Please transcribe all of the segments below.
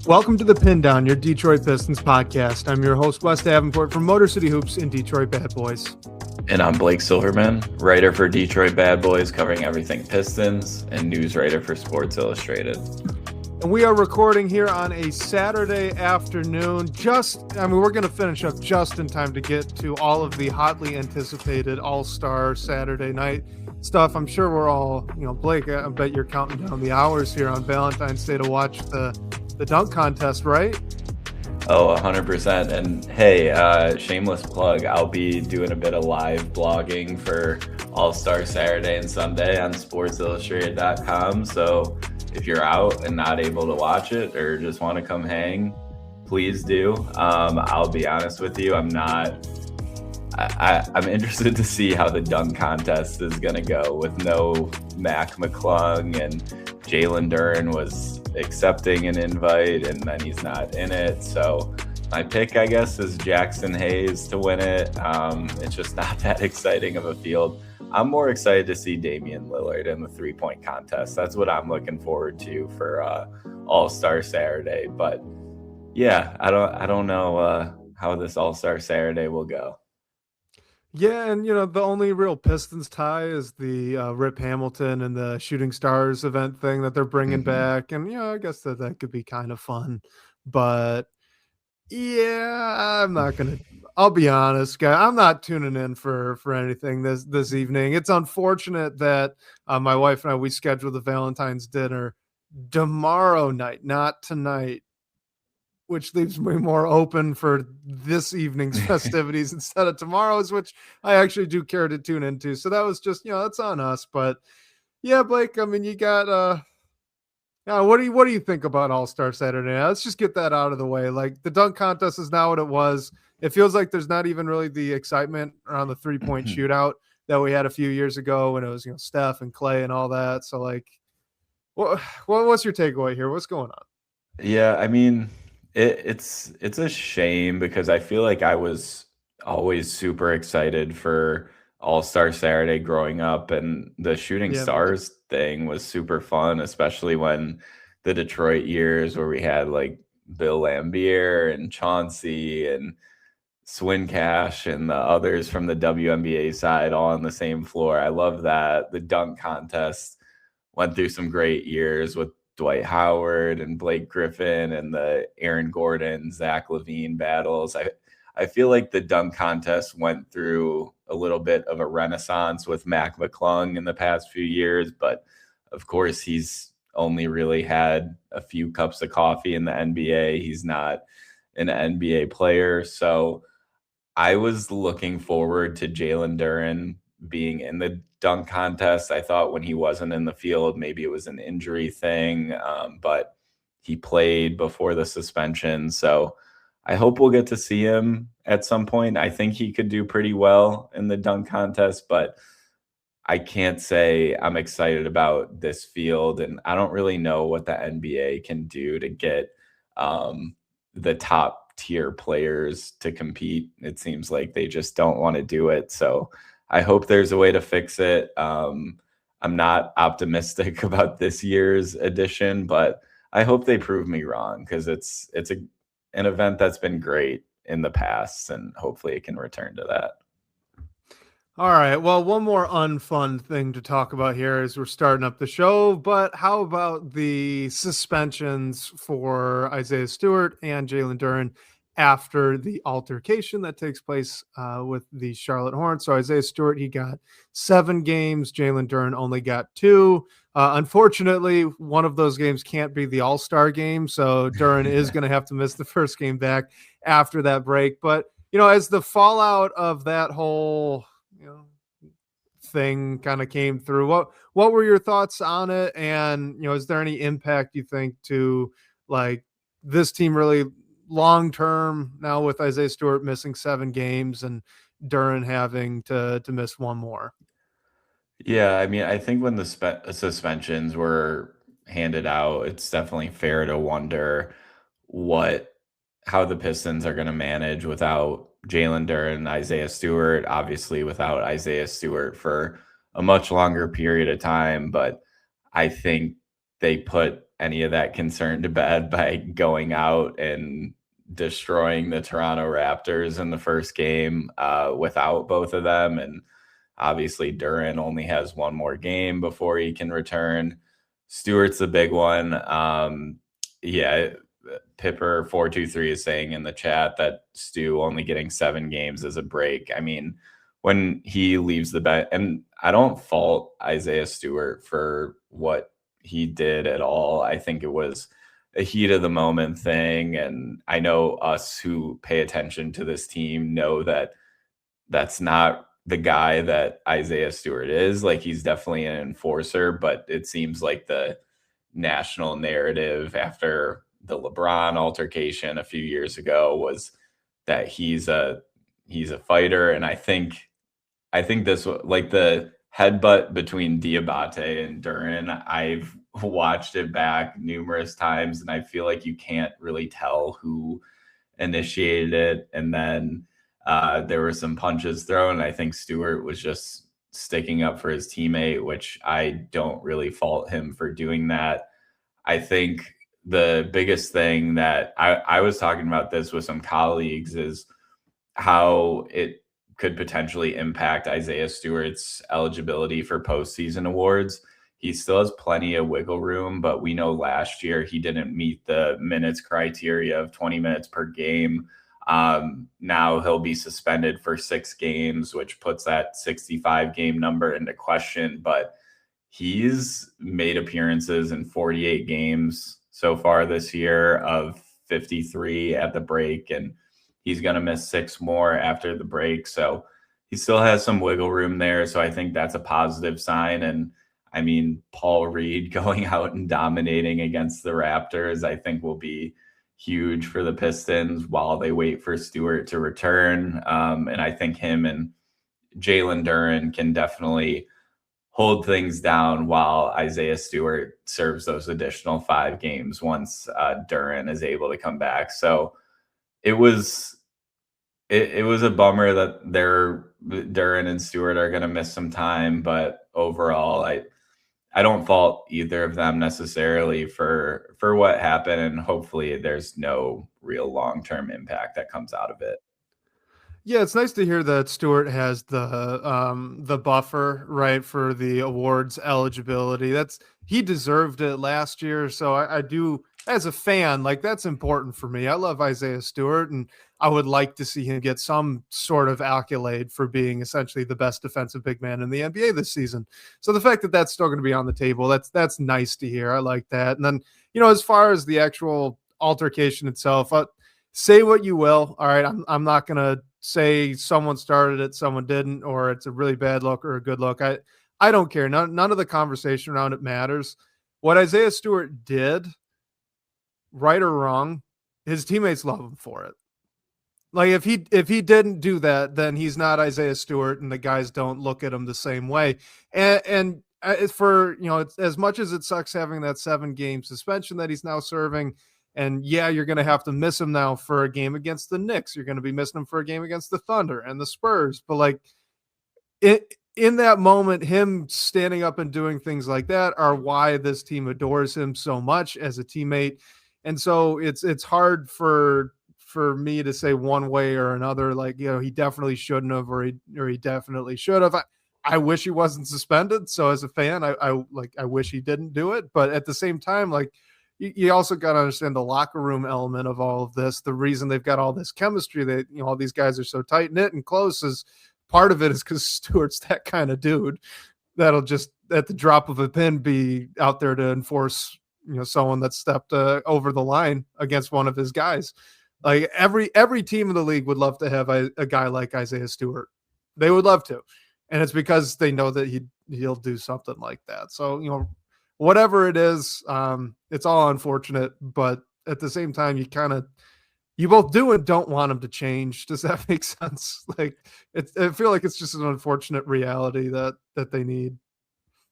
Welcome to the Pindown, your Detroit Pistons podcast. I'm your host, Wes Davenport from Motor City Hoops in Detroit Bad Boys. And I'm Blake Silverman, writer for Detroit Bad Boys, covering everything Pistons, and news writer for Sports Illustrated. And we are recording here on a Saturday afternoon. We're going to finish up just in time to get to all of the hotly anticipated All-Star Saturday night stuff. I'm sure we're all, Blake, I bet you're counting down the hours here on Valentine's Day to watch the dunk contest, right? Oh, 100%. And hey, shameless plug, I'll be doing a bit of live blogging for All-Star Saturday and Sunday on sportsillustrated.com. So if you're out and not able to watch it or just want to come hang, please do. I'll be honest with you, I'm interested to see how the dunk contest is going to go with no Mac McClung, and Jalen Duren was accepting an invite and then he's not in it. So my pick, I guess, is Jackson Hayes to win it. It's just not that exciting of a field. I'm more excited to see Damian Lillard in the three-point contest. That's what I'm looking forward to for All-Star Saturday. But yeah, I don't know how this All-Star Saturday will go. Yeah, and the only real Pistons tie is the Rip Hamilton and the Shooting Stars event thing that they're bringing back, and I guess that could be kind of fun. But yeah, I'll be honest, guy, I'm not tuning in for anything this evening. It's unfortunate that my wife and we scheduled the Valentine's dinner tomorrow night, not tonight, which leaves me more open for this evening's festivities instead of tomorrow's, which I actually do care to tune into. So that was just, that's on us. But yeah, Blake, I mean, you got, what do you think about All-Star Saturday? Let's just get that out of the way. Like, the dunk contest is now what it was. It feels like there's not even really the excitement around the 3-point shootout that we had a few years ago when it was, Steph and Clay and all that. So like, what's your takeaway here? What's going on? Yeah, I mean, it's a shame because I feel like I was always super excited for All-Star Saturday growing up, and the Shooting Stars thing was super fun, especially when the Detroit years where we had like Bill Laimbeer and Chauncey and Swin Cash and the others from the WNBA side all on the same floor. I love that. The dunk contest went through some great years with Dwight Howard and Blake Griffin and the Aaron Gordon, Zach LaVine battles. I feel like the dunk contest went through a little bit of a renaissance with Mac McClung in the past few years, but of course he's only really had a few cups of coffee in the NBA. He's not an NBA player. So I was looking forward to Jalen Duren being in the dunk contest. I thought when he wasn't in the field, maybe it was an injury thing, but he played before the suspension. So I hope we'll get to see him at some point. I think he could do pretty well in the dunk contest, but I can't say I'm excited about this field. And I don't really know what the NBA can do to get the top tier players to compete. It seems like they just don't want to do it. So I hope there's a way to fix it. I'm not optimistic about this year's edition, but I hope they prove me wrong because it's an event that's been great in the past, and hopefully it can return to that. All right. Well, one more unfun thing to talk about here as we're starting up the show, but how about the suspensions for Isaiah Stewart and Jalen Duren after the altercation that takes place with the Charlotte Hornets? So Isaiah Stewart, he got 7 games. Jalen Duren only got 2. Unfortunately, one of those games can't be the All-Star game, so Duren is going to have to miss the first game back after that break. But, as the fallout of that whole thing kind of came through, what were your thoughts on it? And, is there any impact you think to like this team really long term now with Isaiah Stewart missing 7 games and Duren having to miss 1 more? Yeah, I mean, I think when the suspensions were handed out, it's definitely fair to wonder how the Pistons are going to manage without Jalen Duren and Isaiah Stewart, obviously without Isaiah Stewart for a much longer period of time. But I think they put any of that concern to bed by going out and destroying the Toronto Raptors in the first game without both of them. And obviously, Duren only has one more game before he can return. Stewart's the big one. Yeah, Pipper423 is saying in the chat that Stu only getting 7 games is a break. I mean, when he leaves the bench, and I don't fault Isaiah Stewart for what he did at all. I think it was a heat of the moment thing. And I know us who pay attention to this team know that that's not the guy that Isaiah Stewart is. Like, he's definitely an enforcer, but it seems like the national narrative after the LeBron altercation a few years ago was that he's a fighter. And I think this, like the headbutt between Diabate and Duren, I've watched it back numerous times, and I feel like you can't really tell who initiated it. And then there were some punches thrown. I think Stewart was just sticking up for his teammate, which I don't really fault him for doing that. I think the biggest thing that I was talking about this with some colleagues is how it could potentially impact Isaiah Stewart's eligibility for postseason awards. He still has plenty of wiggle room, but we know last year he didn't meet the minutes criteria of 20 minutes per game. Now he'll be suspended for 6 games, which puts that 65 game number into question, but he's made appearances in 48 games so far this year of 53 at the break, and he's going to miss 6 more after the break. So he still has some wiggle room there. So I think that's a positive sign. And I mean, Paul Reed going out and dominating against the Raptors, I think will be huge for the Pistons while they wait for Stewart to return. And I think him and Jalen Duren can definitely hold things down while Isaiah Stewart serves those additional 5 games once Duren is able to come back. So it was a bummer that Duren and Stewart are going to miss some time, but overall, I don't fault either of them necessarily for what happened, and hopefully there's no real long-term impact that comes out of it. Yeah, it's nice to hear that Stewart has the buffer, right, for the awards eligibility. He deserved it last year, so I do, as a fan, like, that's important for me. I love Isaiah Stewart, and I would like to see him get some sort of accolade for being essentially the best defensive big man in the NBA this season. So the fact that that's still going to be on the table, that's nice to hear. I like that. And then, as far as the actual altercation itself, say what you will. All right, I'm not going to say someone started it, someone didn't, or it's a really bad look or a good look. I don't care. None of the conversation around it matters. What Isaiah Stewart did, right or wrong, his teammates love him for it. Like, if he didn't do that, then he's not Isaiah Stewart, and the guys don't look at him the same way. And for, it's, as much as it sucks having that 7-game suspension that he's now serving, and yeah, you're going to have to miss him now for a game against the Knicks. You're going to be missing him for a game against the Thunder and the Spurs. But like, in that moment, him standing up and doing things like that are why this team adores him so much as a teammate. And so it's hard for me to say one way or another, like, he definitely shouldn't have, or he definitely should have. I wish he wasn't suspended. So as a fan, I wish he didn't do it. But at the same time, like, you also got to understand the locker room element of all of this. The reason they've got all this chemistry, that, all these guys are so tight knit and close, is part of it is because Stewart's that kind of dude that'll just at the drop of a pin be out there to enforce, someone that stepped over the line against one of his guys. Like, every team in the league would love to have a guy like Isaiah Stewart. They would love to. And it's because they know that he'll do something like that. So, whatever it is, it's all unfortunate, but at the same time, you both do and don't want him to change. Does that make sense? Like, I feel like it's just an unfortunate reality that they need.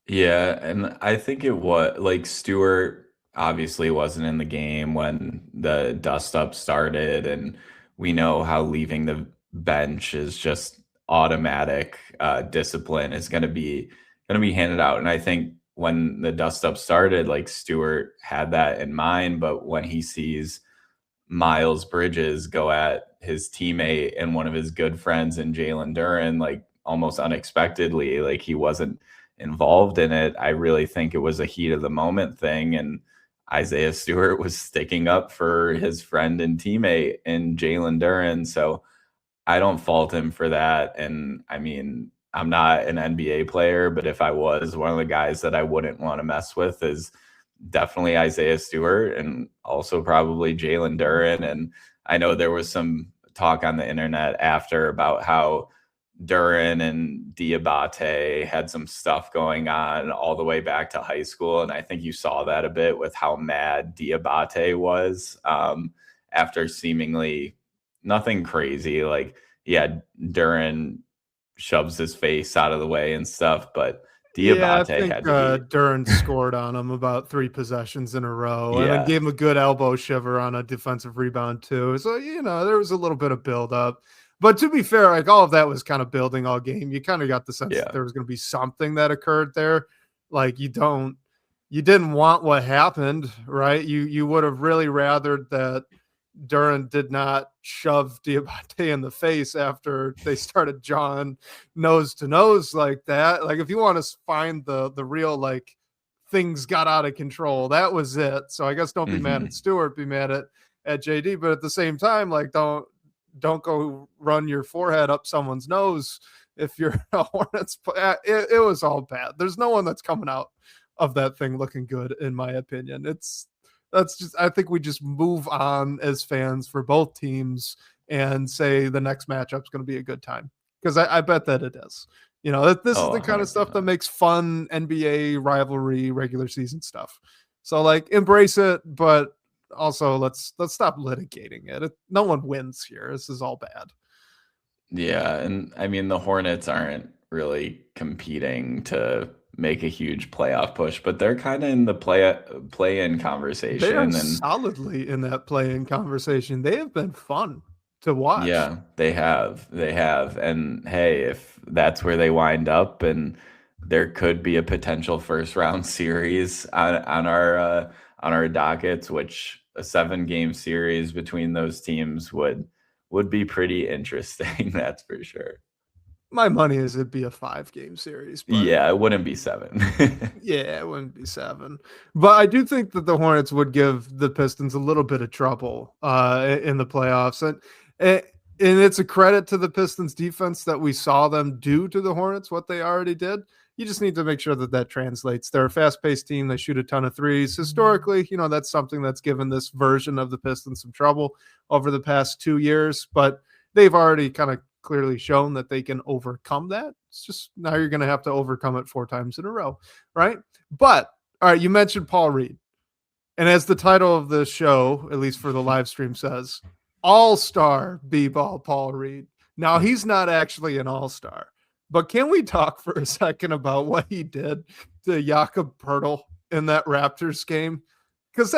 Yeah, and I think it was like Stewart obviously wasn't in the game when the dust up started, and we know how leaving the bench is just automatic discipline is going to be handed out. And I think when the dust up started, like Stewart had that in mind, but when he sees Miles Bridges go at his teammate and one of his good friends in Jalen Duren, like almost unexpectedly, like he wasn't involved in it. I really think it was a heat of the moment thing. And Isaiah Stewart was sticking up for his friend and teammate in Jalen Duren. So I don't fault him for that. And I mean, I'm not an NBA player, but if I was, one of the guys that I wouldn't want to mess with is definitely Isaiah Stewart and also probably Jalen Duren. And I know there was some talk on the internet after about how Duren and Diabate had some stuff going on all the way back to high school. And I think you saw that a bit with how mad Diabate was after seemingly nothing crazy. Like, yeah, Duren shoves his face out of the way and stuff, but Diabate had to be. Duren scored on him about 3 possessions in a row, and then gave him a good elbow shiver on a defensive rebound too. So, there was a little bit of buildup. But to be fair, like all of that was kind of building all game. You kind of got the sense that there was going to be something that occurred there. Like you didn't want what happened, right? You would have really rathered that Duren did not shove Diabate in the face after they started jawing nose to nose like that. Like if you want to find the real like things got out of control, that was it. So I guess don't be mad at Stewart, be mad at JD, but at the same time, like don't go run your forehead up someone's nose if you're a Hornets. It was all bad. There's no one that's coming out of that thing looking good, in my opinion. I think we just move on as fans for both teams and say the next matchup's going to be a good time. Because I bet that it is. This is the kind of stuff that makes fun NBA rivalry, regular season stuff. So like embrace it, but also let's stop litigating it. No one wins here. This is all bad. Yeah. And I mean, the Hornets aren't really competing to make a huge playoff push, but they're kind of in the play-in conversation. They are solidly in that play-in conversation. They have been fun to watch. Yeah, they have. And hey, if that's where they wind up, and there could be a potential first-round series on our dockets, which a 7-game series between those teams would be pretty interesting. That's for sure. My money is it'd be a 5-game series. But yeah, it wouldn't be 7. Yeah, it wouldn't be 7. But I do think that the Hornets would give the Pistons a little bit of trouble in the playoffs. And it's a credit to the Pistons defense that we saw them do to the Hornets what they already did. You just need to make sure that translates. They're a fast-paced team. They shoot a ton of threes. Historically, that's something that's given this version of the Pistons some trouble over the past 2 years. But they've already kind of clearly shown that they can overcome that. It's just now you're going to have to overcome it 4 times in a row, right? But, all right, you mentioned Paul Reed. And as the title of the show, at least for the live stream, says, All-Star B-Ball Paul Reed. Now, he's not actually an all-star. But can we talk for a second about what he did to Jakob Poeltl in that Raptors game? Because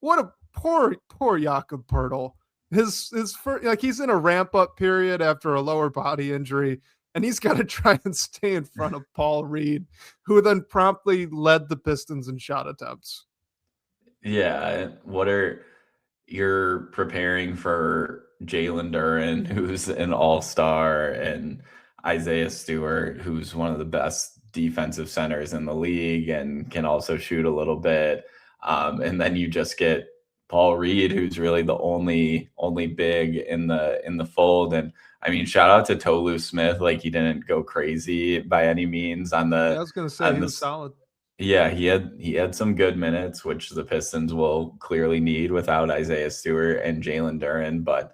what a poor Jakob Poeltl. His first, like he's in a ramp up period after a lower body injury, and he's got to try and stay in front of Paul Reed, who then promptly led the Pistons in shot attempts. Yeah, you're preparing for Jalen Duren, who's an all-star, and Isaiah Stewart, who's one of the best defensive centers in the league and can also shoot a little bit. And then you just get Paul Reed, who's really the only big in the fold. And I mean, shout out to Tolu Smith. Like he didn't go crazy by any means on the. I was going to say he was solid. Yeah, he had some good minutes, which the Pistons will clearly need without Isaiah Stewart and Jalen Duren. But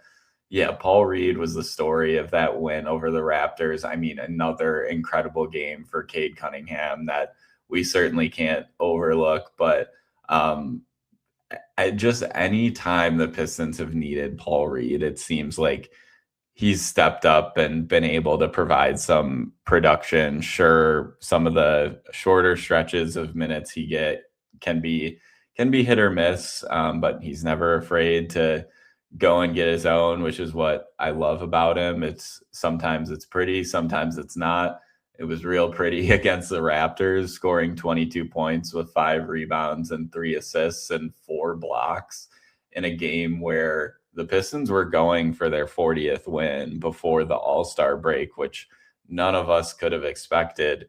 yeah, Paul Reed was the story of that win over the Raptors. I mean, another incredible game for Cade Cunningham that we certainly can't overlook. But any time the Pistons have needed Paul Reed, it seems like he's stepped up and been able to provide some production. Sure, some of the shorter stretches of minutes he can be hit or miss, but he's never afraid to go and get his own, which is what I love about him. Sometimes it's pretty, sometimes it's not. it was real pretty against the Raptors, scoring 22 points with 5 rebounds and 3 assists and 4 blocks in a game where the Pistons were going for their 40th win before the All-Star break, which none of us could have expected.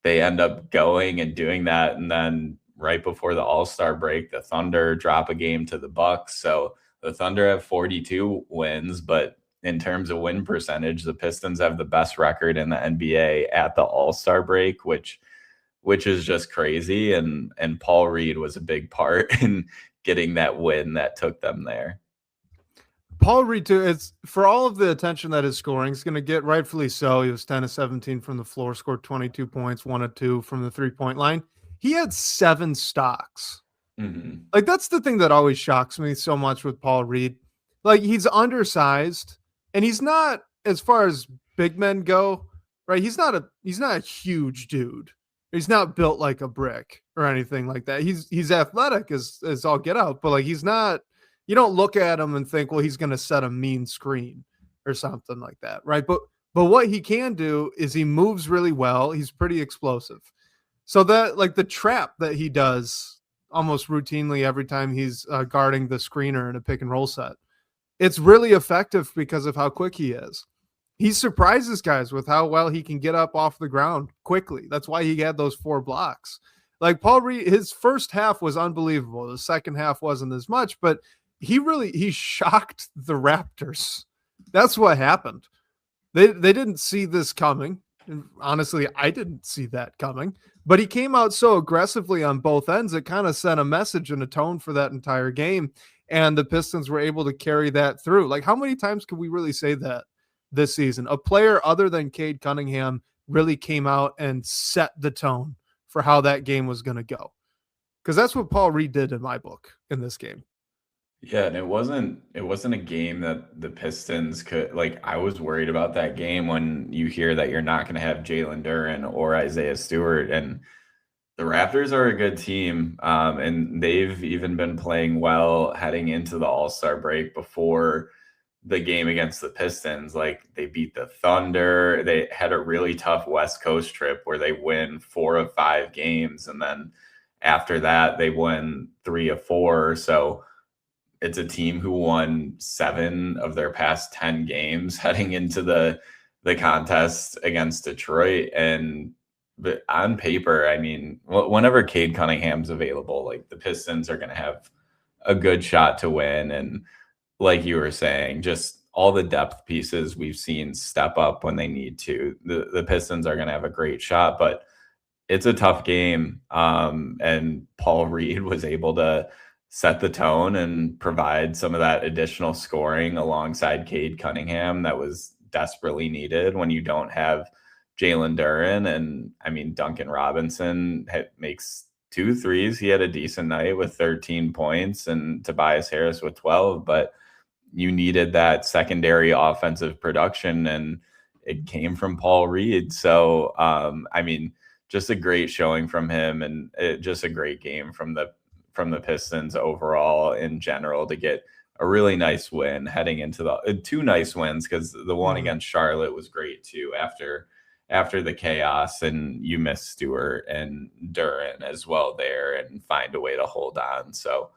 They end up going and doing that, and then right before the All-Star break, the Thunder drop a game to the Bucks. So the Thunder have 42 wins, but in terms of win percentage, the Pistons have the best record in the NBA at the All-Star break, which is just crazy. And Paul Reed was a big part in getting that win that took them there. Paul Reed, too, it's for all of the attention that his scoring is going to get, rightfully so. He was 10 of 17 from the floor, scored 22 points, 1 of 2 from the 3-point line. He had 7 stocks. Mm-hmm. Like, that's the thing that always shocks me so much with Paul Reed. Like, he's undersized, and he's not, as far as big men go, right? He's not a huge dude. He's not built like a brick or anything like that. He's athletic as all get out, but like, he's not. You don't look at him and think, well, he's going to set a mean screen or something like that, right? But what he can do is he moves really well. He's pretty explosive. So that, like, the trap that he does almost routinely every time he's guarding the screener in a pick and roll set, it's really effective because of how quick he is. He surprises guys with how well he can get up off the ground quickly. That's why he had those 4 blocks. Like, Paul Reed, his first half was unbelievable. The second half wasn't as much, but he shocked the Raptors. That's what happened. They didn't see this coming. And honestly, I didn't see that coming. But he came out so aggressively on both ends, it kind of sent a message and a tone for that entire game. And the Pistons were able to carry that through. Like, how many times can we really say that this season? A player other than Cade Cunningham really came out and set the tone for how that game was going to go. Because that's what Paul Reed did in my book in this game. Yeah, and it wasn't a game that the Pistons could, like, I was worried about that game when you hear that you're not going to have Jalen Duren or Isaiah Stewart, and the Raptors are a good team, and they've even been playing well heading into the All-Star break before the game against the Pistons. Like, they beat the Thunder, they had a really tough West Coast trip where they win 4 of 5 games, and then after that they win 3 of 4, so it's a team who won 7 of their past 10 games heading into the contest against Detroit. And on paper, I mean, whenever Cade Cunningham's available, like, the Pistons are going to have a good shot to win. And like you were saying, just all the depth pieces we've seen step up when they need to. The Pistons are going to have a great shot, but it's a tough game. And Paul Reed was able to set the tone and provide some of that additional scoring alongside Cade Cunningham that was desperately needed when you don't have Jalen Duren. And I mean, Duncan Robinson makes 2 threes. He had a decent night with 13 points, and Tobias Harris with 12, but you needed that secondary offensive production, and it came from Paul Reed. So, I mean, just a great showing from him, and just a great game from the Pistons overall in general to get a really nice win heading into the 2 nice wins, because the one against Charlotte was great too after the chaos, and you miss Stewart and Duren as well there and find a way to hold on. So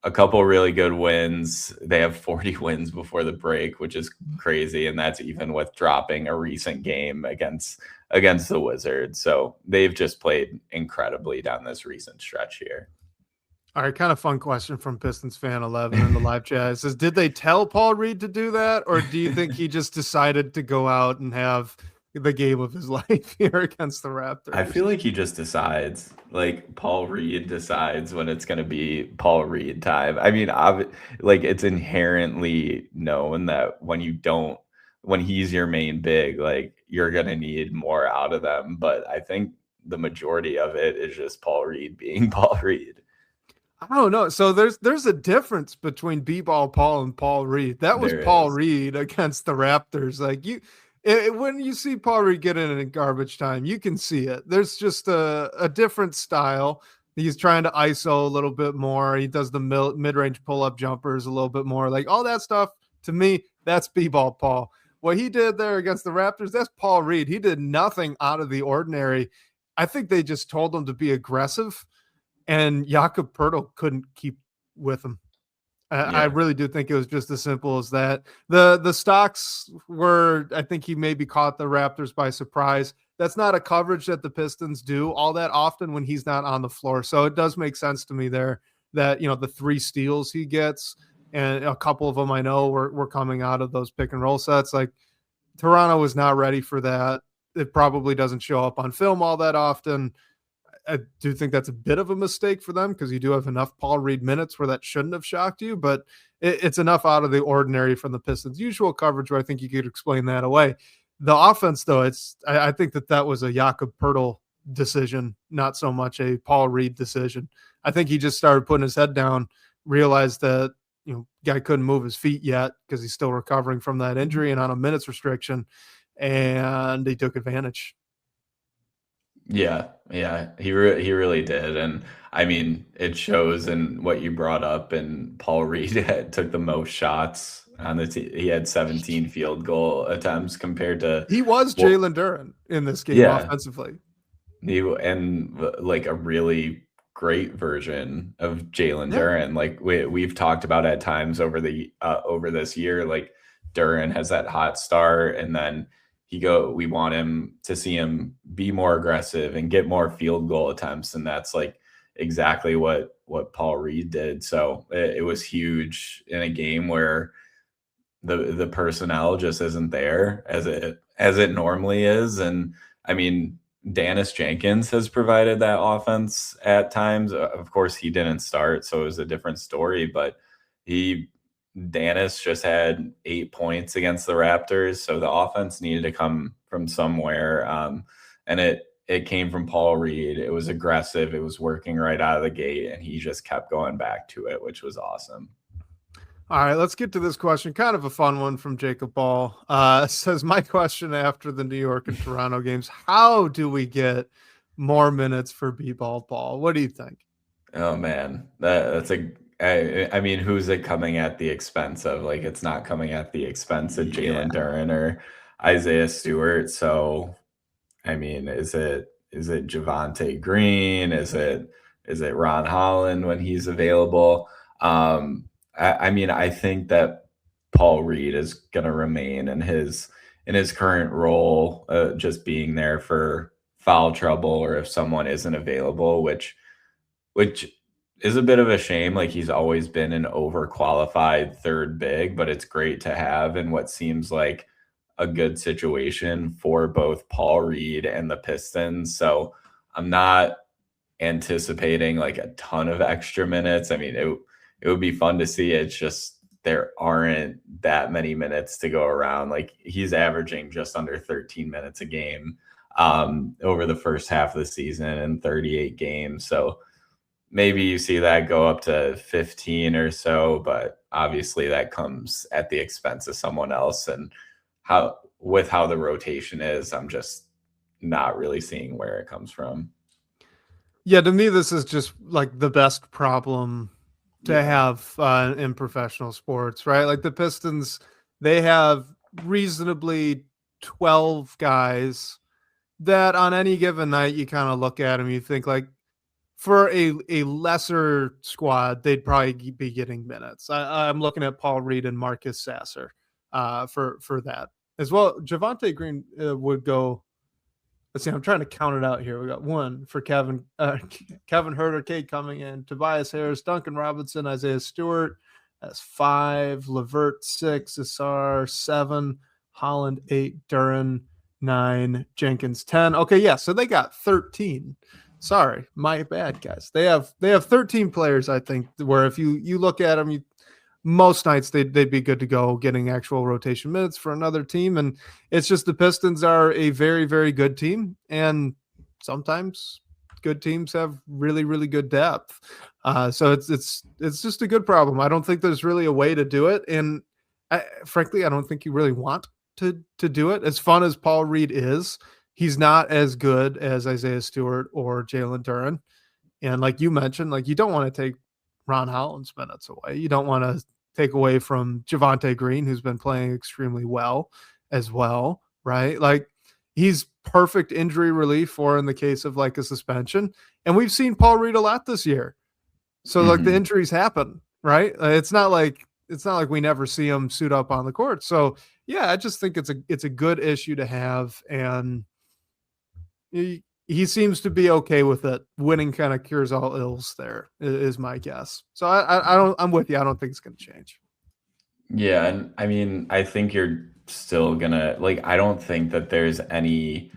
a couple really good wins. They have 40 wins before the break, which is crazy, and that's even with dropping a recent game against the Wizards. So they've just played incredibly down this recent stretch here. All right, kind of fun question from Pistons fan 11 in the live chat. It says, did they tell Paul Reed to do that, or do you think he just decided to go out and have the game of his life here against the Raptors? I feel like he just decides. Like, Paul Reed decides when it's going to be Paul Reed time. I mean, like, it's inherently known that when he's your main big, like, you're going to need more out of them. But I think the majority of it is just Paul Reed being Paul Reed. I don't know. So there's a difference between BBall Paul and Paul Reed. That was Paul Reed against the Raptors. Like, when you see Paul Reed get in garbage time, you can see it. There's just a different style. He's trying to ISO a little bit more. He does the mid-range pull-up jumpers a little bit more. Like, all that stuff, to me, that's B-ball Paul. what he did there against the Raptors, that's Paul Reed. He did nothing out of the ordinary. I think they just told him to be aggressive, and Jakob Poeltl couldn't keep with him. I really do think it was just as simple as that. The stocks were, I think he maybe caught the Raptors by surprise. That's not a coverage that the Pistons do all that often when he's not on the floor. So it does make sense to me there that, the 3 steals he gets, and a couple of them I know were coming out of those pick and roll sets. Like, Toronto was not ready for that. It probably doesn't show up on film all that often. I do think that's a bit of a mistake for them because you do have enough Paul Reed minutes where that shouldn't have shocked you, but it's enough out of the ordinary from the Pistons' usual coverage where I think you could explain that away. The offense, though, I think that was a Jakob Poeltl decision, not so much a Paul Reed decision. I think he just started putting his head down, realized that guy couldn't move his feet yet because he's still recovering from that injury and on a minutes restriction, and he took advantage. Yeah, he really did, and I mean, it shows in what you brought up. And Paul Reed took the most shots on the team. He had 17 field goal attempts compared to he was Jalen Duren in this game offensively. And like a really great version of Jalen Duren. Like we've talked about at times over this year, like Duren has that hot start, and then we want him to see him be more aggressive and get more field goal attempts. And that's like exactly what Paul Reed did. So it was huge in a game where the personnel just isn't there as it normally is. And I mean, Dennis Jenkins has provided that offense at times. Of course, he didn't start, so it was a different story, but Dennis just had 8 points against the Raptors, so the offense needed to come from somewhere, and it came from Paul Reed. It was aggressive. It was working right out of the gate, and he just kept going back to it, which was awesome. All right, let's get to this question. Kind of a fun one from Jacob Ball. Says, my question after the New York and Toronto games, how do we get more minutes for BBall Ball? What do you think? Oh, man, that's I mean, who's it coming at the expense of? Like, it's not coming at the expense of Jalen Duren or Isaiah Stewart. So, I mean, is it Javonte Green? Is it Ron Holland when he's available? I mean, I think that Paul Reed is going to remain in his current role, just being there for foul trouble or if someone isn't available, which is a bit of a shame. Like, he's always been an overqualified third big, but it's great to have in what seems like a good situation for both Paul Reed and the Pistons. So I'm not anticipating like a ton of extra minutes. I mean, it would be fun to see. It's just there aren't that many minutes to go around. Like, he's averaging just under 13 minutes a game over the first half of the season in 38 games. So maybe you see that go up to 15 or so, but obviously that comes at the expense of someone else. And how the rotation is, I'm just not really seeing where it comes from. Yeah, to me, this is just like the best problem to have in professional sports, right? Like the Pistons, they have reasonably 12 guys that on any given night, you kind of look at them, you think like, for a lesser squad, they'd probably be getting minutes. I'm looking at Paul Reed and Marcus Sasser for that as well. Javonte Green would go. Let's see. I'm trying to count it out here. We got 1 for Kevin Huerter, Cade coming in, Tobias Harris, Duncan Robinson, Isaiah Stewart. That's 5. Levert 6, Asar 7, Holland 8, Duren 9, Jenkins 10. Okay, yeah. So they got 13. Sorry, my bad, guys. They have 13 players, I think, where if you look at them, most nights they'd be good to go getting actual rotation minutes for another team. And it's just the Pistons are a very, very good team. And sometimes good teams have really, really good depth. So it's just a good problem. I don't think there's really a way to do it. And frankly, I don't think you really want to do it. As fun as Paul Reed is, he's not as good as Isaiah Stewart or Jalen Duren. And like you mentioned, like you don't want to take Ron Holland's minutes away. You don't want to take away from Javonte Green, who's been playing extremely well. as well, right? Like he's perfect injury relief for in the case of like a suspension. And we've seen Paul Reed a lot this year. So like the injuries happen, right? It's not like we never see him suit up on the court. So yeah, I just think it's a good issue to have, and he seems to be okay with it. Winning kind of cures all ills. There is my guess. So I'm with you. I don't think it's going to change. Yeah, and I mean, I think you're still gonna like. I don't think that there's any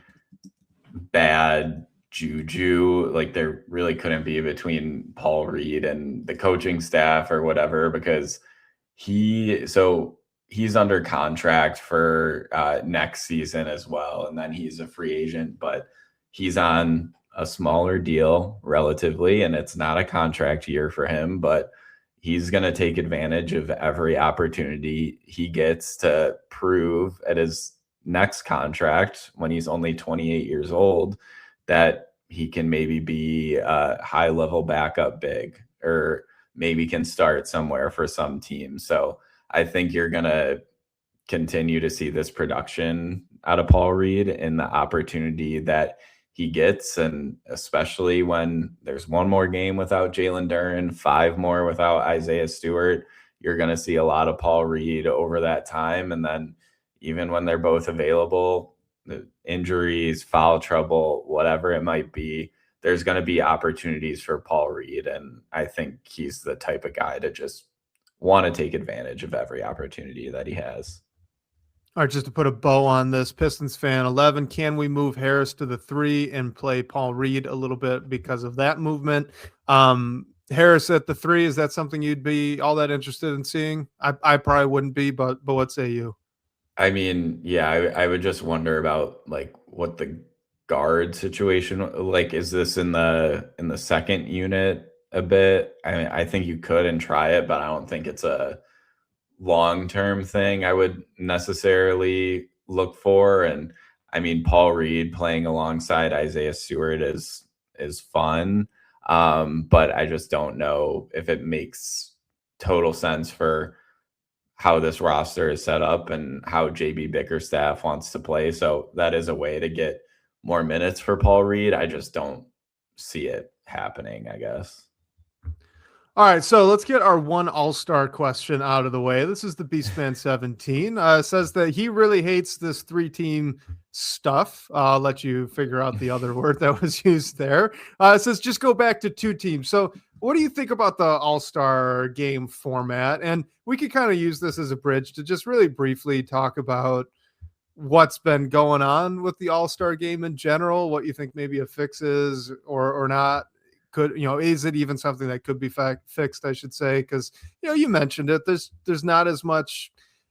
bad juju, like there really couldn't be, between Paul Reed and the coaching staff or whatever, because he's under contract for next season as well, and then he's a free agent, but he's on a smaller deal relatively, and it's not a contract year for him, but he's going to take advantage of every opportunity he gets to prove at his next contract, when he's only 28 years old, that he can maybe be a high level backup big, or maybe can start somewhere for some team. So I think you're going to continue to see this production out of Paul Reed and the opportunity that he gets. And especially when there's one more game without Jalen Duren, 5 more without Isaiah Stewart, you're going to see a lot of Paul Reed over that time. And then even when they're both available, the injuries, foul trouble, whatever it might be, there's going to be opportunities for Paul Reed. And I think he's the type of guy to just want to take advantage of every opportunity that he has. All right, just to put a bow on this, Pistons fan 11, can we move Harris to the 3 and play Paul Reed a little bit because of that movement? Harris at the 3, is that something you'd be all that interested in seeing? I probably wouldn't be, but what say you? I mean, yeah, I would just wonder about like what the guard situation, like, is this in the second unit a bit? I mean, I think you could and try it, but I don't think it's a long-term thing I would necessarily look for. And I mean, Paul Reed playing alongside Isaiah Stewart is fun. But I just don't know if it makes total sense for how this roster is set up and how JB Bickerstaff wants to play. So that is a way to get more minutes for Paul Reed. I just don't see it happening, I guess. All right, so let's get our one all-star question out of the way. This is the Beastman 17. Says that he really hates this 3-team stuff. I'll let you figure out the other word that was used there. It says just go back to 2 teams. So what do you think about the all-star game format? And we could kind of use this as a bridge to just really briefly talk about what's been going on with the all-star game in general, what you think maybe a fix is or not. Is it even something that could be fixed, I should say? Because, you mentioned it. There's not as much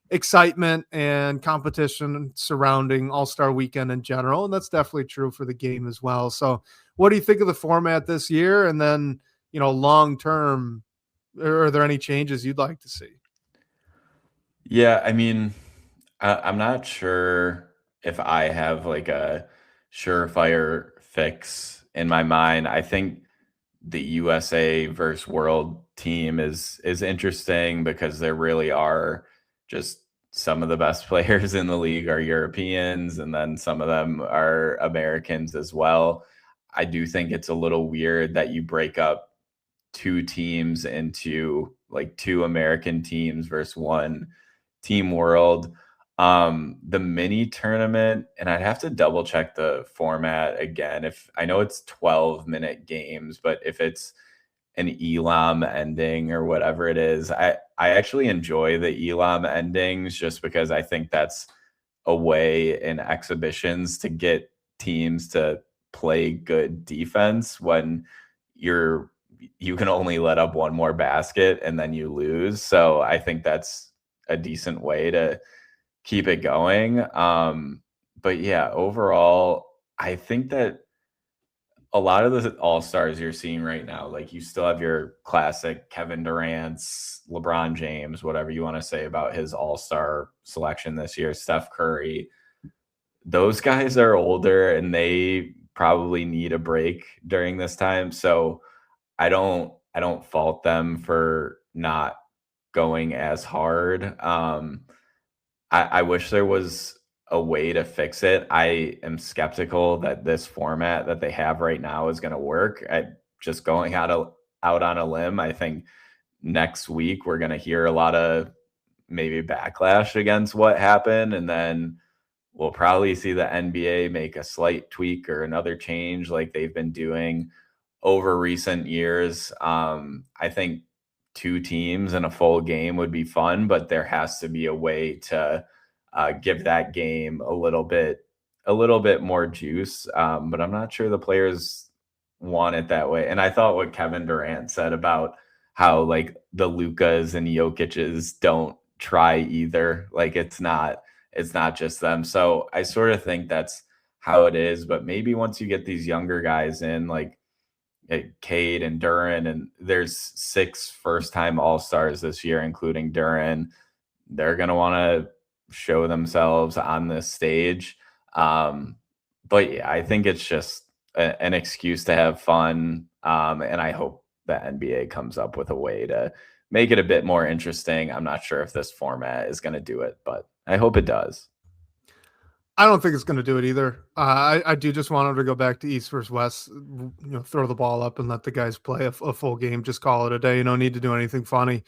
excitement and competition surrounding All-Star Weekend in general, and that's definitely true for the game as well. So what do you think of the format this year? And then, long term, are there any changes you'd like to see? Yeah, I mean, I'm not sure if I have like a surefire fix in my mind. I think the USA versus world team is interesting because there really are just some of the best players in the league are Europeans, and then some of them are Americans as well. I do think it's a little weird that you break up 2 teams into like 2 American teams versus 1 team world. The mini tournament, and I'd have to double check the format again. If I know it's 12-minute games, but if it's an Elam ending or whatever it is, I actually enjoy the Elam endings just because I think that's a way in exhibitions to get teams to play good defense when you can only let up 1 more basket and then you lose. So I think that's a decent way to keep it going. But yeah, overall, I think that a lot of the all-stars you're seeing right now, like you still have your classic Kevin Durant's, LeBron James, whatever you want to say about his all-star selection this year, Steph Curry. Those guys are older and they probably need a break during this time. So I don't fault them for not going as hard. I wish there was a way to fix it. I am skeptical that this format that they have right now is going to work. Just going out on a limb, I think next week we're going to hear a lot of maybe backlash against what happened, and then we'll probably see the NBA make a slight tweak or another change like they've been doing over recent years. I think 2 teams in a full game would be fun, but there has to be a way to give that game a little bit more juice. But I'm not sure the players want it that way. And I thought what Kevin Durant said about how like the Lukas and Jokic's don't try either. Like it's not just them. So I sort of think that's how it is. But maybe once you get these younger guys in, like Cade and Duren, and there's 6 first-time All-Stars this year, including Duren, they're going to want to show themselves on this stage. But yeah, I think it's just an excuse to have fun. And I hope the NBA comes up with a way to make it a bit more interesting. I'm not sure if this format is going to do it, but I hope it does. I don't think it's going to do it either. I do just want them to go back to East versus West, throw the ball up and let the guys play a full game. Just call it a day. You don't need to do anything funny,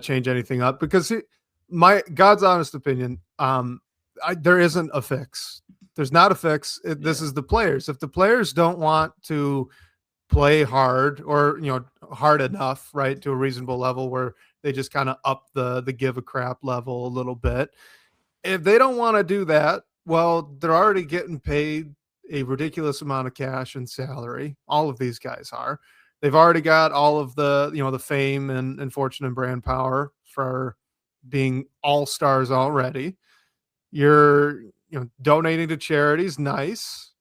change anything up, because my God's honest opinion, there isn't a fix. There's not a fix. This is the players. If the players don't want to play hard or, hard enough, right, to a reasonable level where they just kind of up the give a crap level a little bit. If they don't want to do that, well, they're already getting paid a ridiculous amount of cash and salary. All of these guys are. They've already got all of the, the fame and fortune and brand power for being all-stars already. You're, donating to charities, nice,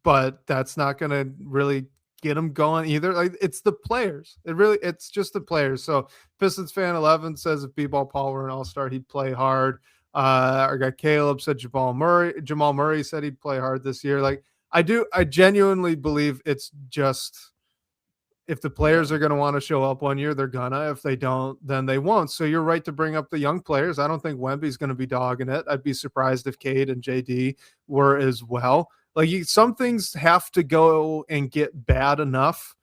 but that's not going to really get them going either. Like, it's the players. It's just the players. So Pistons fan 11 says if BBall Paul were an all-star, he'd play hard. Our guy Caleb said Jamal Murray said he'd play hard this year. Like, I genuinely believe it's just, if the players are going to want to show up one year, they're gonna. If they don't, then they won't. So you're right to bring up the young players. I don't think Wemby's going to be dogging it. I'd be surprised if Cade and JD were as well. Like, some things have to go and get bad enough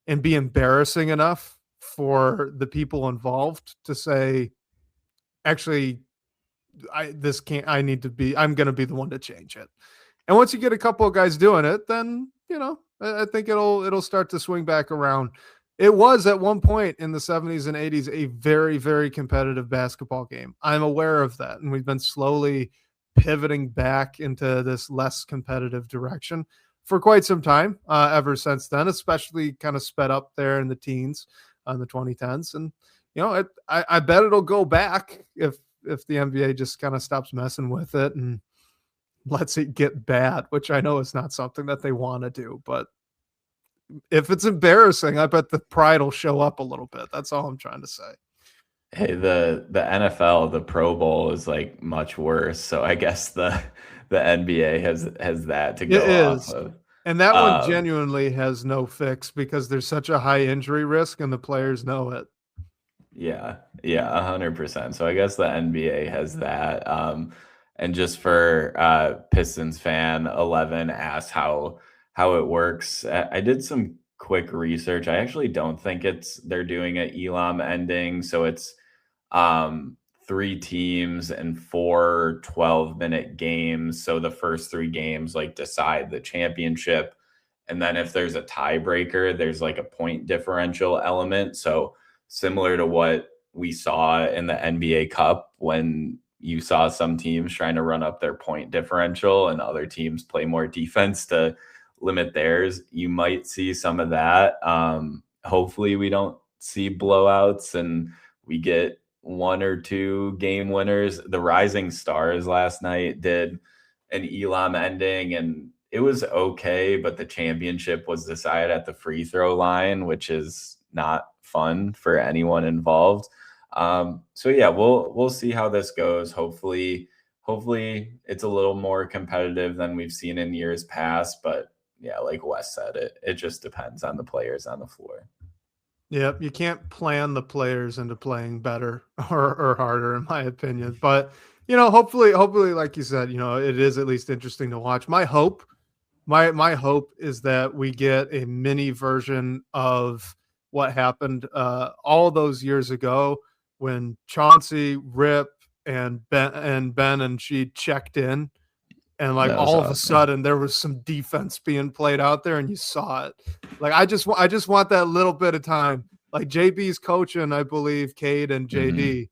and be embarrassing enough for the people involved to say, actually, I'm going to be the one to change it. And once you get a couple of guys doing it, then, I think it'll start to swing back around. It was at one point in the 70s and 80s a very, very competitive basketball game. I'm aware of that. And we've been slowly pivoting back into this less competitive direction for quite some time ever since then, especially kind of sped up there in the teens, in the 2010s. And, I bet it'll go back if the NBA just kind of stops messing with it and lets it get bad, which I know is not something that they want to do. But if it's embarrassing, I bet the pride will show up a little bit. That's all I'm trying to say. Hey, the NFL, the Pro Bowl is like much worse. So I guess the NBA has that to go off of. And that one genuinely has no fix because there's such a high injury risk and the players know it. Yeah, 100%. So I guess the NBA has that. And just for Pistons fan 11 asked how it works. I did some quick research. I actually don't think they're doing an Elam ending. So it's 3 teams and 4 12-minute games. So the first 3 games like decide the championship. And then if there's a tiebreaker, there's like a point differential element. So similar to what we saw in the NBA Cup when you saw some teams trying to run up their point differential and other teams play more defense to limit theirs. You might see some of that. Hopefully we don't see blowouts and we get 1 or 2 game winners. The Rising Stars last night did an Elam ending and it was okay, but the championship was decided at the free throw line, which is not fun for anyone involved. So yeah, we'll see how this goes. Hopefully it's a little more competitive than we've seen in years past, but yeah, like Wes said, it just depends on the players on the floor. Yep, you can't plan the players into playing better or harder, in my opinion. But Hopefully, like you said, it is at least interesting to watch. My hope is that we get a mini version of what happened all those years ago when Chauncey, Rip, and Ben and she checked in, and like That was all of a awesome. sudden there was some defense being played out there, and you saw it. Like I just want that little bit of time. Like JB's coaching, I believe, Cade and JD.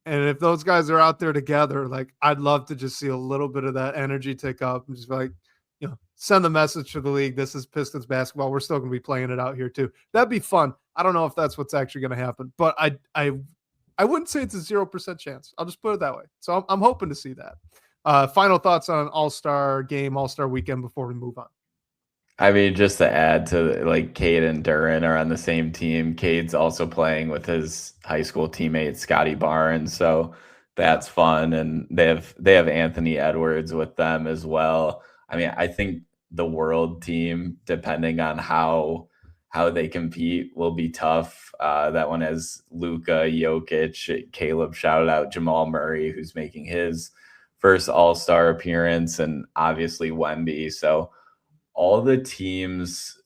And if those guys are out there together, like I'd love to just see a little bit of that energy tick up and just be like, send the message to the league. This is Pistons basketball. We're still going to be playing it out here too. That'd be fun. I don't know if that's what's actually going to happen, but I wouldn't say it's a 0% chance. I'll just put it that way. So I'm hoping to see that. Final thoughts on All-Star game, All-Star weekend before we move on. I mean, just to add to like Cade and Duran are on the same team. Cade's also playing with his high school teammate Scotty Barnes, so that's fun. And they have Anthony Edwards with them as well. I mean, I think the world team, depending on how they compete, will be tough. That one has Luka, Jokic, Caleb shouted out Jamal Murray, who's making his first All-Star appearance, and obviously Wemby. So all the teams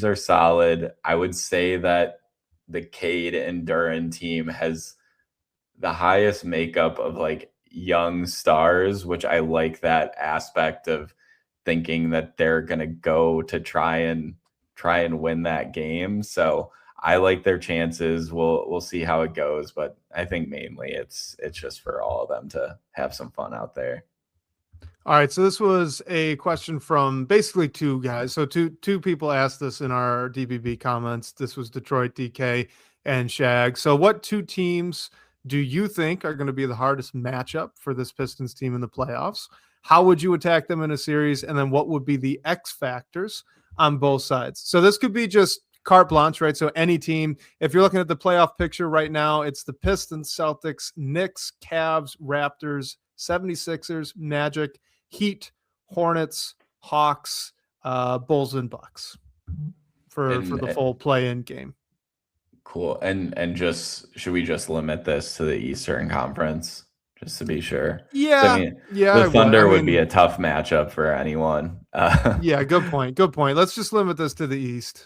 are solid. I would say that the Cade and Duran team has the highest makeup of like young stars, which I like that aspect of thinking that they're going to go to try and win that game. So I like their chances. We'll see how it goes, but I think mainly it's just for all of them to have some fun out there. All right, so this was a question from basically two guys. So two people asked this in our DBB comments. This was Detroit DK and Shag. So what two teams do you think are going to be the hardest matchup for this Pistons team in the playoffs? How would you attack them in a series? And then what would be the X factors on both sides? So this could be just carte blanche, right? So any team, if you're looking at the playoff picture right now, it's the Pistons, Celtics, Knicks, Cavs, Raptors, 76ers, Magic, Heat, Hornets, Hawks, Bulls, and Bucks for the full play-in game. Cool. And just should we just limit this to the Eastern Conference just to be sure? Yeah. I mean, the Thunder would be a tough matchup for anyone. Yeah, good point. Let's just limit this to the East.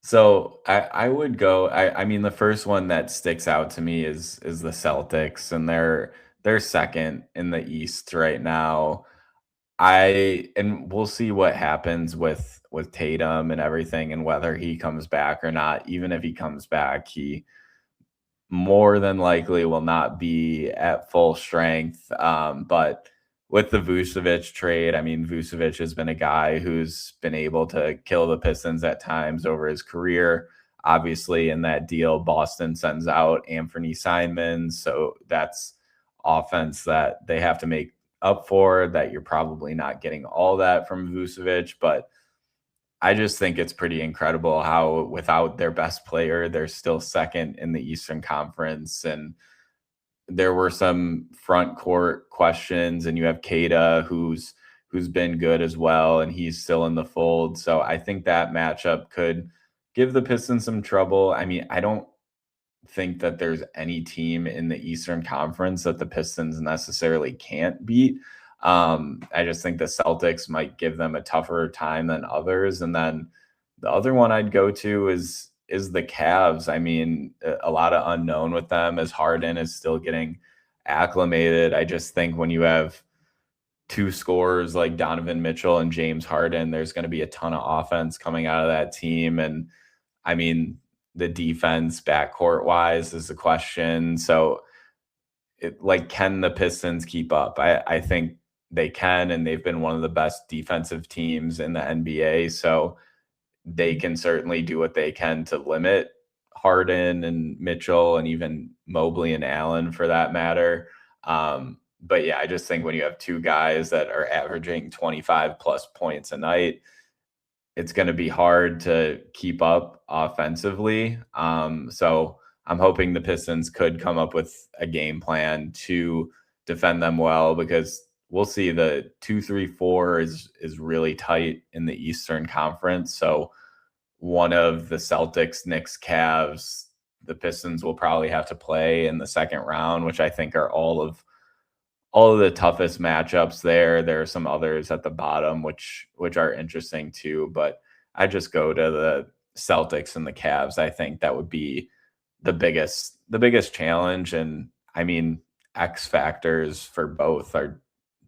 So I would go. I mean, the first one that sticks out to me is the Celtics, and they're second in the East right now. And we'll see what happens with Tatum and everything and whether he comes back or not. Even if he comes back, he more than likely will not be at full strength. But with the Vucevic trade, I mean, Vucevic has been a guy who's been able to kill the Pistons at times over his career. Obviously, in that deal, Boston sends out Anthony Simons. So that's offense that they have to make up for, that you're probably not getting all that from Vucevic. But I just think it's pretty incredible how without their best player, they're still second in the Eastern Conference. And there were some front court questions, and you have Keita, who's been good as well, and he's still in the fold. So I think that matchup could give the Pistons some trouble. I mean, I don't think that there's any team in the Eastern Conference that the Pistons necessarily can't beat. I just think the Celtics might give them a tougher time than others. And then the other one I'd go to is the Cavs. I mean, a lot of unknown with them as Harden is still getting acclimated. I just think when you have two scorers like Donovan Mitchell and James Harden, there's going to be a ton of offense coming out of that team. And I mean, the defense backcourt wise is the question. So can the Pistons keep up? I think they can, and they've been one of the best defensive teams in the NBA. So they can certainly do what they can to limit Harden and Mitchell and even Mobley and Allen for that matter. But yeah, I just think when you have two guys that are averaging 25 plus points a night, it's going to be hard to keep up offensively. So I'm hoping the Pistons could come up with a game plan to defend them well, because we'll see the 2, 3, 4 is really tight in the Eastern Conference. So one of the Celtics, Knicks, Cavs, the Pistons will probably have to play in the second round, which I think are all of all of the toughest matchups there. There are some others at the bottom, which are interesting too. But I just go to the Celtics and the Cavs. I think that would be the biggest challenge. And I mean, X factors for both are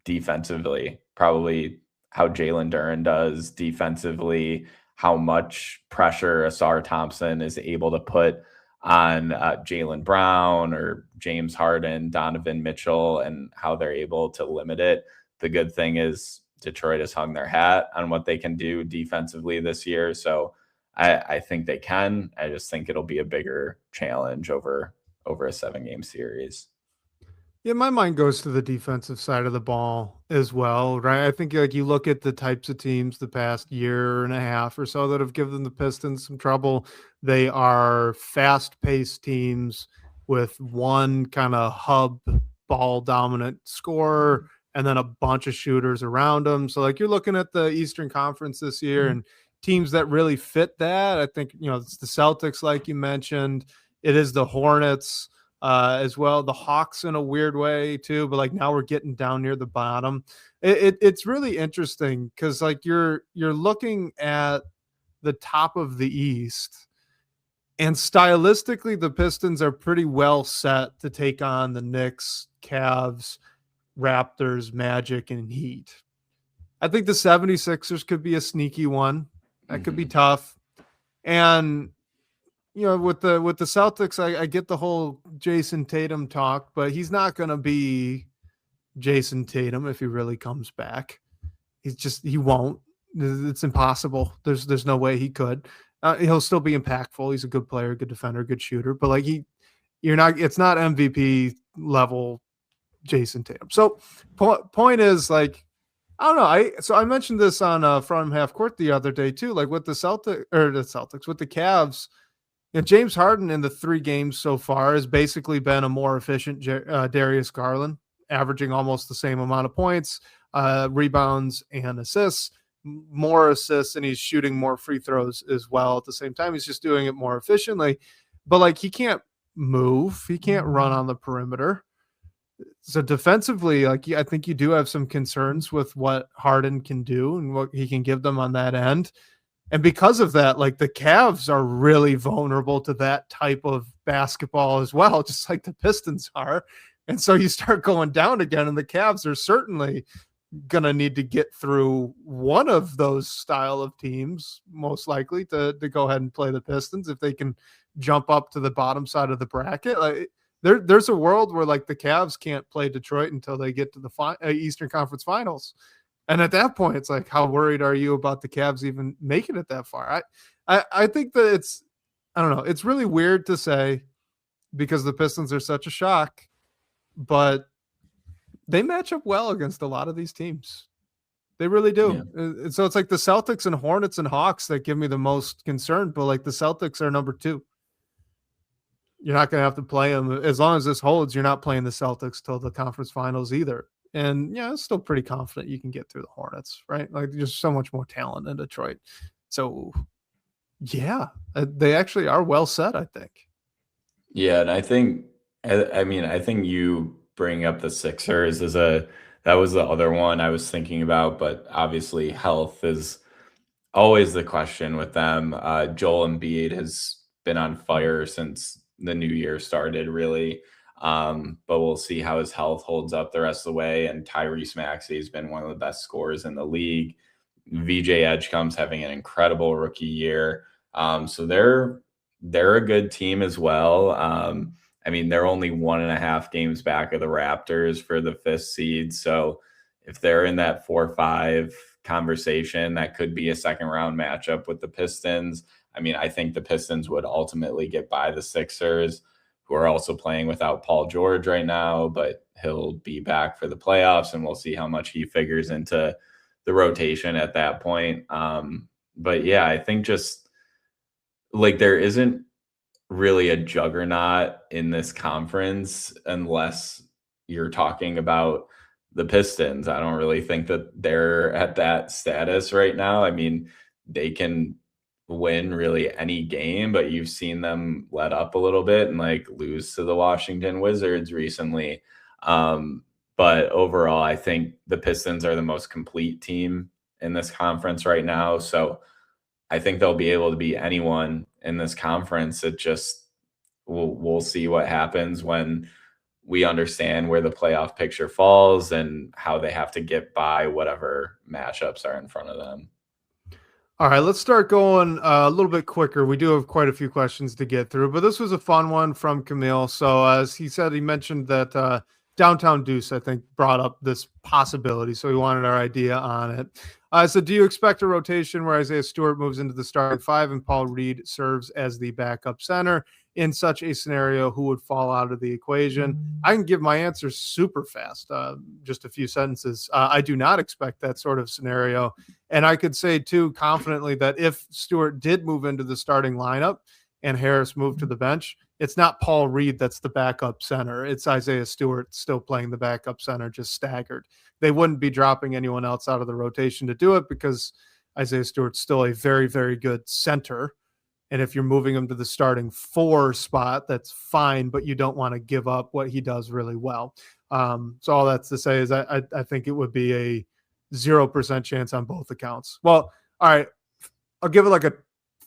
defensively, probably how Jalen Duren does defensively, how much pressure Asar Thompson is able to put on Jaylen Brown or James Harden, Donovan Mitchell, and how they're able to limit it. The good thing is Detroit has hung their hat on what they can do defensively this year. So I think they can. I just think it'll be a bigger challenge over a 7-game series. Yeah, my mind goes to the defensive side of the ball as well, right? I think like you look at the types of teams the past year and a half or so that have given the Pistons some trouble. They are fast-paced teams with one kind of hub ball dominant scorer and then a bunch of shooters around them. So like you're looking at the Eastern Conference this year and teams that really fit that. I think, it's the Celtics, like you mentioned. It is the Hornets. As well, the Hawks in a weird way too, but like now we're getting down near the bottom. It's really interesting because like you're looking at the top of the East, and stylistically the Pistons are pretty well set to take on the Knicks, Cavs, Raptors, Magic, and Heat. I think the 76ers could be a sneaky one. That could be tough. And with the Celtics, I get the whole Jason Tatum talk, but he's not going to be Jason Tatum if he really comes back. He won't. It's impossible. There's no way he could. He'll still be impactful. He's a good player, good defender, good shooter, but like it's not MVP level Jason Tatum. So point is like, I don't know. I mentioned this on From Half Court the other day too, like with the Celtics, with the Cavs. James Harden in the 3 games so far has basically been a more efficient Darius Garland, averaging almost the same amount of points, rebounds, and assists. More assists, and he's shooting more free throws as well at the same time. He's just doing it more efficiently. But, like, he can't move. He can't run on the perimeter. So defensively, like, I think you do have some concerns with what Harden can do and what he can give them on that end. And because of that, like the Cavs are really vulnerable to that type of basketball as well, just like the Pistons are. And so you start going down again, and the Cavs are certainly going to need to get through one of those style of teams, most likely to go ahead and play the Pistons if they can jump up to the bottom side of the bracket. Like there's a world where like the Cavs can't play Detroit until they get to the Eastern Conference Finals. And at that point, it's like, how worried are you about the Cavs even making it that far? I think that I don't know. It's really weird to say because the Pistons are such a shock, but they match up well against a lot of these teams. They really do. Yeah. And so it's like the Celtics and Hornets and Hawks that give me the most concern, but like the Celtics are number 2. You're not going to have to play them. As long as this holds, you're not playing the Celtics till the conference finals either. And I'm still pretty confident you can get through the Hornets, right? Like there's so much more talent in Detroit. So yeah, they actually are well set, I think. Yeah. And I think you bring up the Sixers that was the other one I was thinking about, but obviously health is always the question with them. Joel Embiid has been on fire since the new year started, really. But we'll see how his health holds up the rest of the way. And Tyrese Maxey has been one of the best scorers in the league. VJ Edgecomb's having an incredible rookie year. So they're a good team as well. They're only 1.5 games back of the Raptors for the 5th seed. So if they're in that 4-5 conversation, that could be a second round matchup with the Pistons. I think the Pistons would ultimately get by the Sixers, who are also playing without Paul George right now, but he'll be back for the playoffs, and we'll see how much he figures into the rotation at that point. But yeah, I think just like there isn't really a juggernaut in this conference unless you're talking about the Pistons. I don't really think that they're at that status right now. They can win really any game, but you've seen them let up a little bit and like lose to the Washington Wizards recently. But overall, I think the Pistons are the most complete team in this conference right now. So I think they'll be able to beat anyone in this conference. It just we'll see what happens when we understand where the playoff picture falls and how they have to get by whatever matchups are in front of them. All right, let's start going a little bit quicker. We do have quite a few questions to get through, but this was a fun one from Camille. So as he said, he mentioned that Downtown Deuce, I think, brought up this possibility. So he wanted our idea on it. So do you expect a rotation where Isaiah Stewart moves into the starting five and Paul Reed serves as the backup center? In such a scenario, who would fall out of the equation? I can give my answer super fast, just a few sentences. I do not expect that sort of scenario. And I could say, too, confidently that if Stewart did move into the starting lineup and Harris moved to the bench, it's not Paul Reed that's the backup center. It's Isaiah Stewart still playing the backup center, just staggered. They wouldn't be dropping anyone else out of the rotation to do it because Isaiah Stewart's still a very, very good center. And if you're moving him to the starting four spot, that's fine, but you don't want to give up what he does really well. So all that's to say is I think it would be a 0% chance on both accounts. Well, all right, I'll give it like a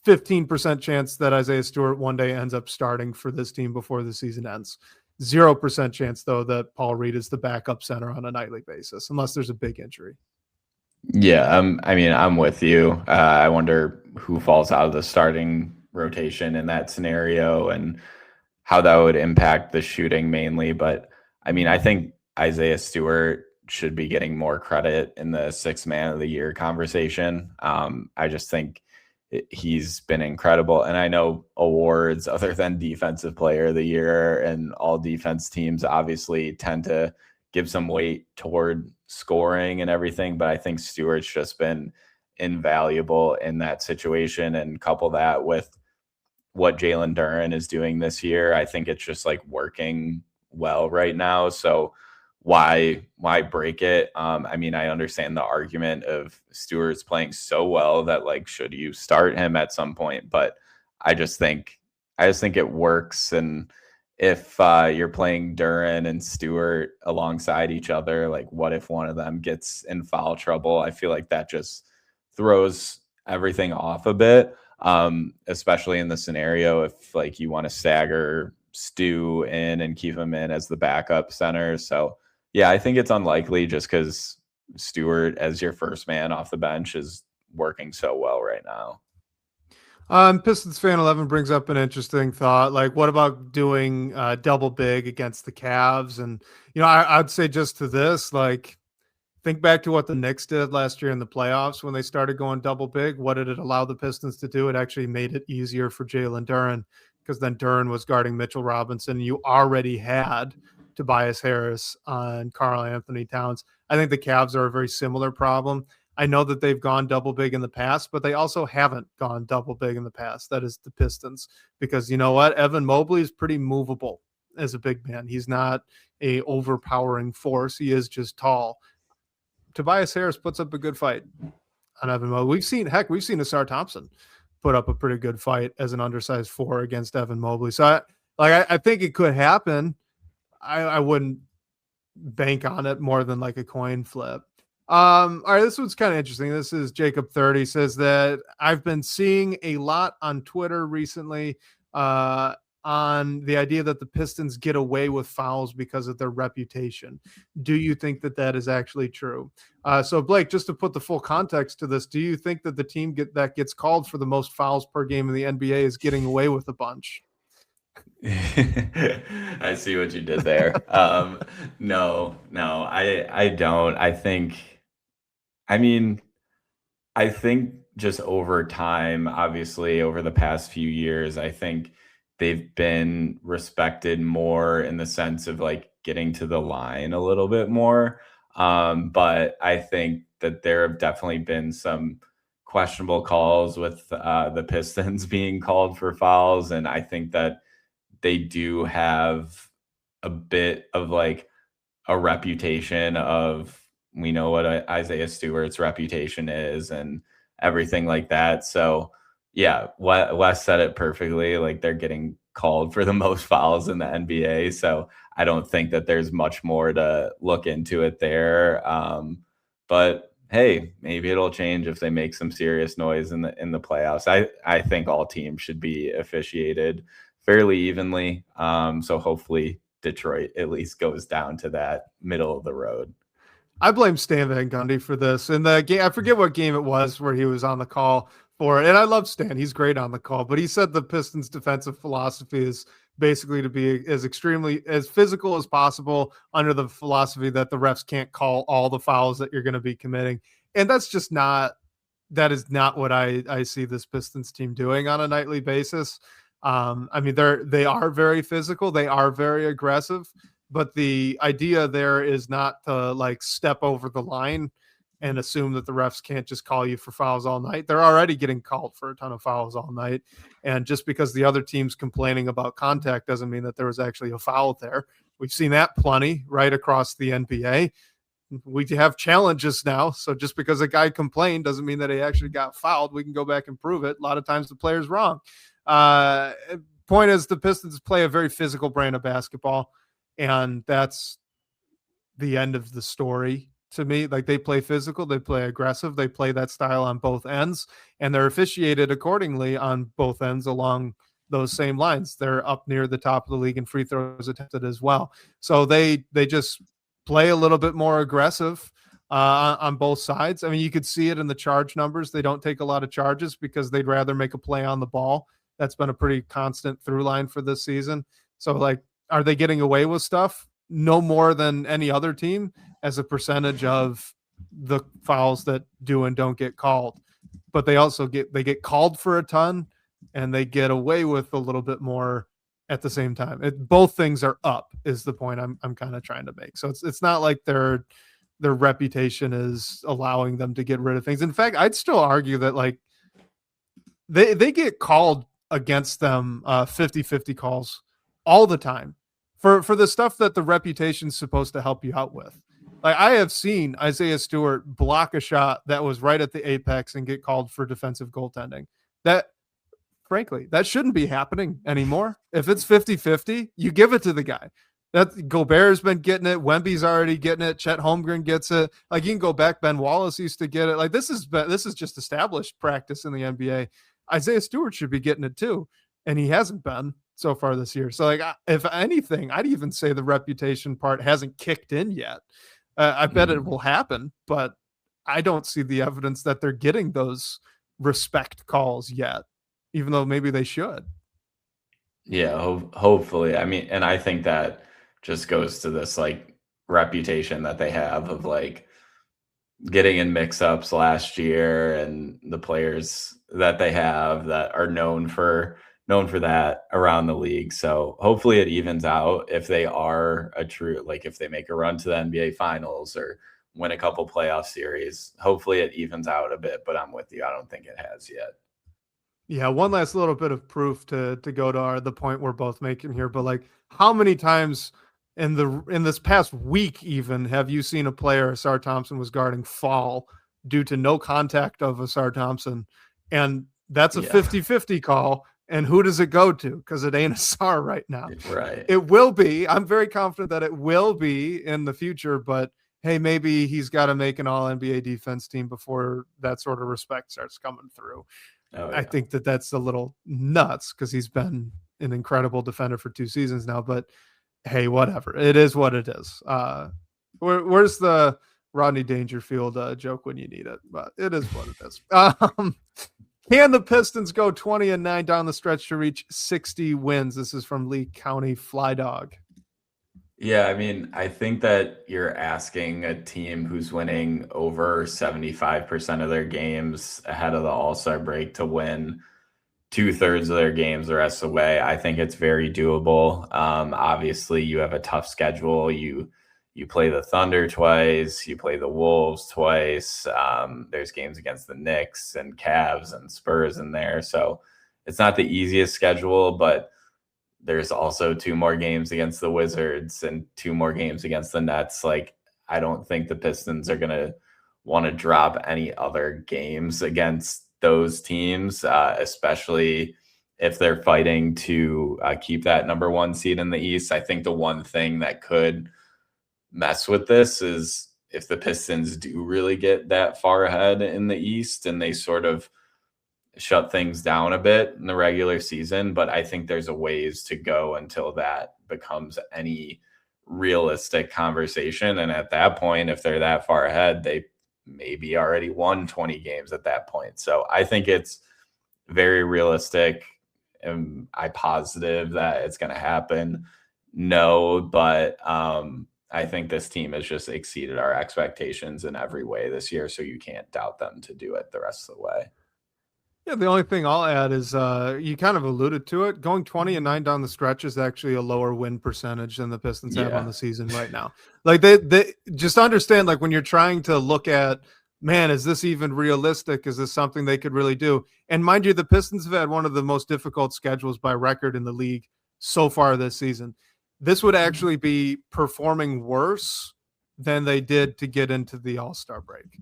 15% chance that Isaiah Stewart one day ends up starting for this team before the season ends. 0% chance, though, that Paul Reed is the backup center on a nightly basis, unless there's a big injury. Yeah, I'm with you. I wonder who falls out of the starting rotation in that scenario and how that would impact the shooting mainly. But I mean, I think Isaiah Stewart should be getting more credit in the sixth man of the year conversation. I just think he's been incredible. And I know awards other than defensive player of the year and all defense teams obviously tend to give some weight toward scoring and everything, but I think Stewart's just been invaluable in that situation. And couple that with what Jalen Duren is doing this year, I think it's just like working well right now. So why break it? I mean, I understand the argument of Stewart's playing so well that like, should you start him at some point? But I just think it works. And if you're playing Duren and Stewart alongside each other, like what if one of them gets in foul trouble? I feel like that just throws everything off a bit, especially in the scenario if like you want to stagger Stu in and keep him in as the backup center. So yeah, I think it's unlikely just because Stewart as your first man off the bench is working so well right now. Pistons fan 11 brings up an interesting thought. Like, what about doing double big against the Cavs? And, you know, I'd say just to this, like, think back to what the Knicks did last year in the playoffs when they started going double big. What did it allow the Pistons to do? It actually made it easier for Jalen Duren because then Duren was guarding Mitchell Robinson. You already had Tobias Harris on Karl Anthony Towns. I think the Cavs are a very similar problem. I know that they've gone double big in the past, but they also haven't gone double big in the past. That is the Pistons, because you know what? Evan Mobley is pretty movable as a big man. He's not a overpowering force. He is just tall. Tobias Harris puts up a good fight on Evan Mobley. We've seen Asar Thompson put up a pretty good fight as an undersized four against Evan Mobley. So I think it could happen. I wouldn't bank on it more than like a coin flip. All right, this one's kind of interesting. This is Jacob 30 says that I've been seeing a lot on Twitter recently on the idea that the Pistons get away with fouls because of their reputation. Do you think that that is actually true? So Blake, just to put the full context to this, do you think that the team that gets called for the most fouls per game in the NBA is getting away with a bunch? I see what you did there. No, I don't. I think just over time, obviously over the past few years, I think they've been respected more in the sense of like getting to the line a little bit more. But I think that there have definitely been some questionable calls with the Pistons being called for fouls. And I think that they do have a bit of like a reputation of, we know what Isaiah Stewart's reputation is and everything like that. So yeah, Wes said it perfectly. Like they're getting called for the most fouls in the NBA. So I don't think that there's much more to look into it there. But hey, maybe it'll change if they make some serious noise in the playoffs. I think all teams should be officiated fairly evenly. So hopefully Detroit at least goes down to that middle of the road. I blame Stan Van Gundy for this. In the game, I forget what game it was where he was on the call for it. And I love Stan. He's great on the call. But he said the Pistons' defensive philosophy is basically to be as physical as possible under the philosophy that the refs can't call all the fouls that you're going to be committing. And that is not what I see this Pistons team doing on a nightly basis. I mean, they are very physical. They are very aggressive. But the idea there is not to like step over the line and assume that the refs can't just call you for fouls all night. They're already getting called for a ton of fouls all night. And just because the other team's complaining about contact doesn't mean that there was actually a foul there. We've seen that plenty right across the NBA. We have challenges now. So just because a guy complained doesn't mean that he actually got fouled. We can go back and prove it. A lot of times the player's wrong. Point is, the Pistons play a very physical brand of basketball. And that's the end of the story to me. Like, they play physical, they play aggressive, they play that style on both ends, and they're officiated accordingly on both ends along those same lines. They're up near the top of the league in free throws attempted as well. So they just play a little bit more aggressive on both sides. I mean, you could see it in the charge numbers. They don't take a lot of charges because they'd rather make a play on the ball. That's been a pretty constant through line for this season. So, like, are they getting away with stuff? No more than any other team as a percentage of the fouls that do and don't get called. But they also get called for a ton, and they get away with a little bit more at the same time. Both things are up is the point I'm kind of trying to make. So it's not like their reputation is allowing them to get rid of things. In fact, I'd still argue that like they get called against them 50-50 calls all the time for the stuff that the reputation's supposed to help you out with. Like, I have seen Isaiah Stewart block a shot that was right at the apex and get called for defensive goaltending. That, frankly, that shouldn't be happening anymore. If it's 50-50, you give it to the guy. That Gobert's been getting it. Wemby's already getting it. Chet Holmgren gets it. Like, you can go back. Ben Wallace used to get it. Like, this is just established practice in the NBA. Isaiah Stewart should be getting it too, and he hasn't been so far this year. So, like, if anything, I'd even say the reputation part hasn't kicked in yet. I bet it will happen, but I don't see the evidence that they're getting those respect calls yet, even though maybe they should. Yeah, hopefully. I mean, and I think that just goes to this like reputation that they have of like getting in mix-ups last year, and the players that they have that are known for that around the league. So hopefully it evens out if they are a true, like if they make a run to the NBA finals or win a couple playoff series, hopefully it evens out a bit, but I'm with you. I don't think it has yet. Yeah. One last little bit of proof to go to the point we're both making here, but like, how many times in this past week even have you seen a player Asar Thompson was guarding fall due to no contact of Asar Thompson? And that's a 50-50 call. And who does it go to? Because it ain't Asar right now. Right. It will be. I'm very confident that it will be in the future, but hey, maybe he's got to make an all-NBA defense team before that sort of respect starts coming through. Oh, yeah. I think that's a little nuts because he's been an incredible defender for 2 seasons now, but hey, whatever. It is what it is. Where's the Rodney Dangerfield joke when you need it? But it is what it is. Can the Pistons go 20-9 down the stretch to reach 60 wins? This is from Lee County Fly Dog. Yeah, I mean, I think that you're asking a team who's winning over 75% of their games ahead of the All-Star break to win 2/3 of their games the rest of the way. I think it's very doable. Obviously, you have a tough schedule. You play the Thunder twice, you play the Wolves twice. There's games against the Knicks and Cavs and Spurs in there. So it's not the easiest schedule, but there's also 2 more games against the Wizards and 2 more games against the Nets. Like, I don't think the Pistons are going to want to drop any other games against those teams, especially if they're fighting to keep that number 1 seed in the East. I think the one thing that could mess with this is if the Pistons do really get that far ahead in the East and they sort of shut things down a bit in the regular season. But I think there's a ways to go until that becomes any realistic conversation. And at that point, if they're that far ahead, they maybe already won 20 games at that point. So I think it's very realistic. Am I positive that it's going to happen? No, but I think this team has just exceeded our expectations in every way this year, so you can't doubt them to do it the rest of the way. Yeah, the only thing I'll add is you kind of alluded to it. Going 20-9 down the stretch is actually a lower win percentage than the Pistons have on the season right now. Like they just understand, like when you're trying to look at, man, is this even realistic? Is this something they could really do? And mind you, the Pistons have had one of the most difficult schedules by record in the league so far this season. This would actually be performing worse than they did to get into the All-Star break.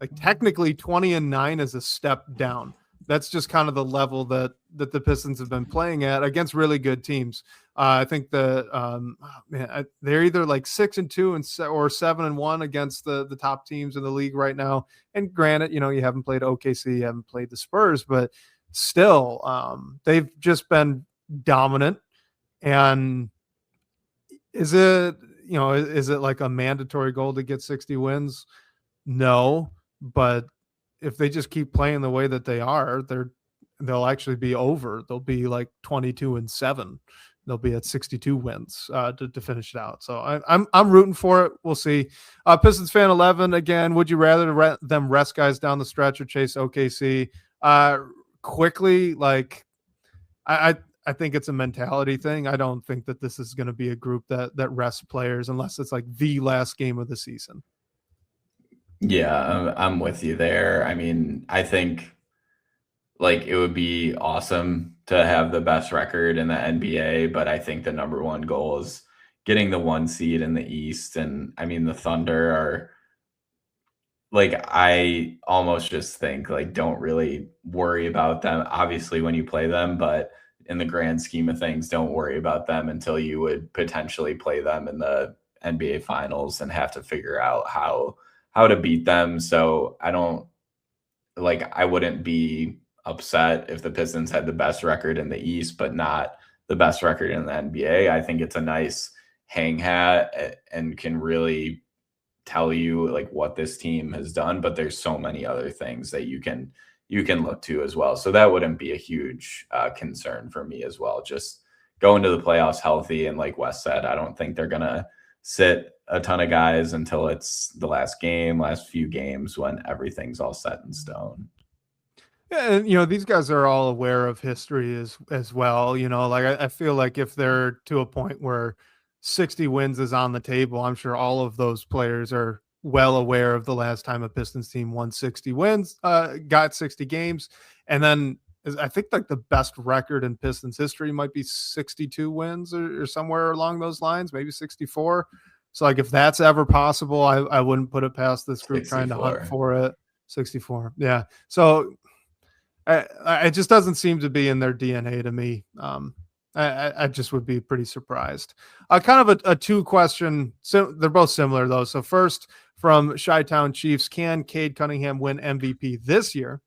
Like technically 20-9 is a step down. That's just kind of the level that the Pistons have been playing at against really good teams. I think they're either like 6-2 or 7-1 against the top teams in the league right now. And granted, you haven't played OKC, you haven't played the Spurs, but still, they've just been dominant. And is it like a mandatory goal to get 60 wins? No, but if they just keep playing the way that they are, they'll actually be over. They'll be like 22-7. They'll be at 62 wins to finish it out. So I'm rooting for it. We'll see. Pistons fan 11 again. Would you rather them rest guys down the stretch or chase OKC quickly? Like I think it's a mentality thing. I don't think that this is going to be a group that rests players unless it's like the last game of the season. Yeah, I'm with you there. I mean, I think like it would be awesome to have the best record in the NBA, but I think the number one goal is getting the 1 seed in the East. And I mean, the Thunder are like, I almost just think like, don't really worry about them, obviously, when you play them, but in the grand scheme of things, don't worry about them until you would potentially play them in the NBA finals and have to figure out how to beat them. So I wouldn't be upset if the Pistons had the best record in the East, but not the best record in the NBA. I think it's a nice hang hat and can really tell you like what this team has done, but there's so many other things that you can look to as well. So that wouldn't be a huge concern for me as well. Just going to the playoffs healthy. And like Wes said, I don't think they're going to sit a ton of guys until it's the last few games when everything's all set in stone. Yeah, and these guys are all aware of history as well. Like I feel like if they're to a point where 60 wins is on the table, I'm sure all of those players are well aware of the last time a Pistons team won 60 wins, got 60 games. And then I think like the best record in Pistons history might be 62 wins or somewhere along those lines, maybe 64. So like if that's ever possible, I wouldn't put it past this group 64. Trying to hunt for it. 64. Yeah. So it just doesn't seem to be in their DNA to me. I just would be pretty surprised. Kind of a 2-question. So they're both similar though. So first from Chi-Town Chiefs, can Cade Cunningham win MVP this year?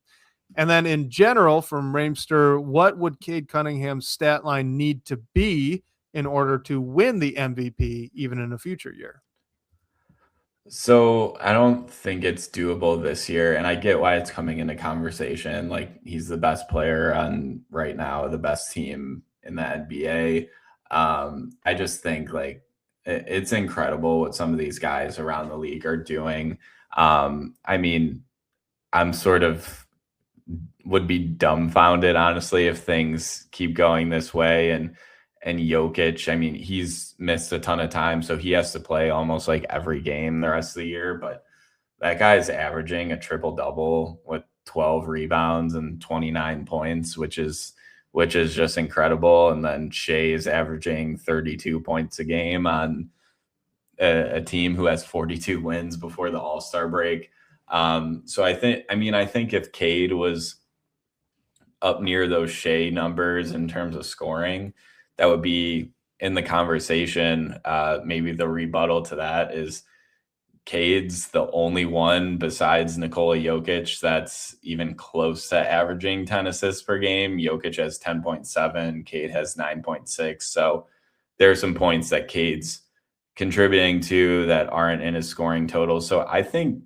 And then in general from Ramester, what would Cade Cunningham's stat line need to be in order to win the MVP even in a future year? So I don't think it's doable this year, and I get why it's coming into conversation. Like he's the best player on right now, the best team in the NBA. I just think like it's incredible what some of these guys around the league are doing. I mean, I'm sort of would be dumbfounded, honestly, if things keep going this way. And Jokic, I mean, he's missed a ton of time, so he has to play almost like every game the rest of the year. But that guy is averaging a triple-double with 12 rebounds and 29 points, which is just incredible. And then Shea is averaging 32 points a game on a team who has 42 wins before the All-Star break. So I think if Cade was up near those Shea numbers in terms of scoring, that would be in the conversation. Maybe the rebuttal to that is Cade's the only one besides Nikola Jokic that's even close to averaging 10 assists per game. Jokic has 10.7, Cade has 9.6. So there are some points that Cade's contributing to that aren't in his scoring total. So I think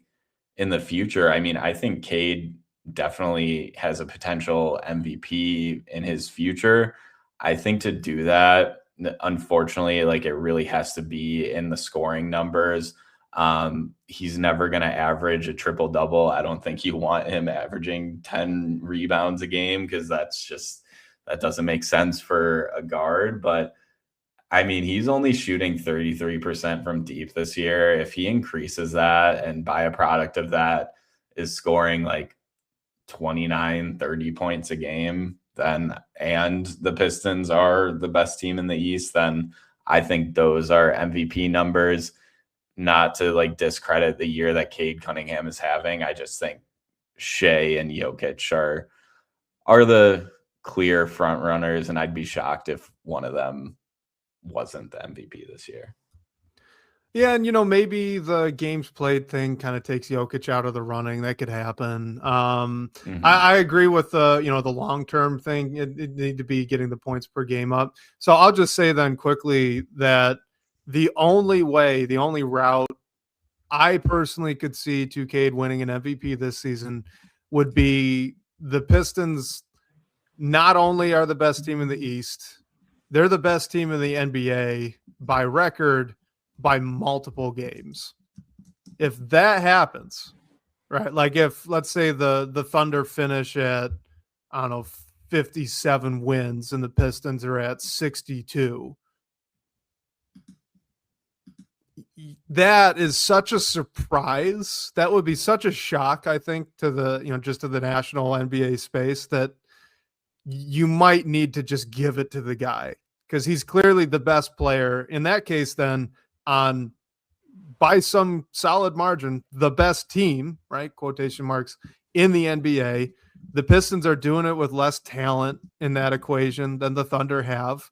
in the future, I think Cade definitely has a potential MVP in his future. I think to do that, unfortunately, like it really has to be in the scoring numbers. He's never going to average a triple double. I don't think you want him averaging 10 rebounds a game because that doesn't make sense for a guard. But he's only shooting 33% from deep this year. If he increases that and byproduct of that is scoring like 29, 30 points a game, and the Pistons are the best team in the East, then I think those are MVP numbers. Not to like discredit the year that Cade Cunningham is having. I just think Shea and Jokic are the clear front runners, and I'd be shocked if one of them wasn't the MVP this year. Yeah, and maybe the games played thing kind of takes Jokic out of the running. That could happen. I agree with the long-term thing. It need to be getting the points per game up. So I'll just say then quickly that the only route I personally could see to Cade winning an MVP this season would be the Pistons not only are the best team in the East, they're the best team in the NBA by record by multiple games. If that happens, right? Like if, let's say the Thunder finish at, 57 wins and the Pistons are at 62, that is such a surprise. That would be such a shock, I think, to the, just to the national NBA space, that you might need to just give it to the guy because he's clearly the best player. In that case, then by some solid margin, the best team, right? Quotation marks, in the NBA. The Pistons are doing it with less talent in that equation than the Thunder have.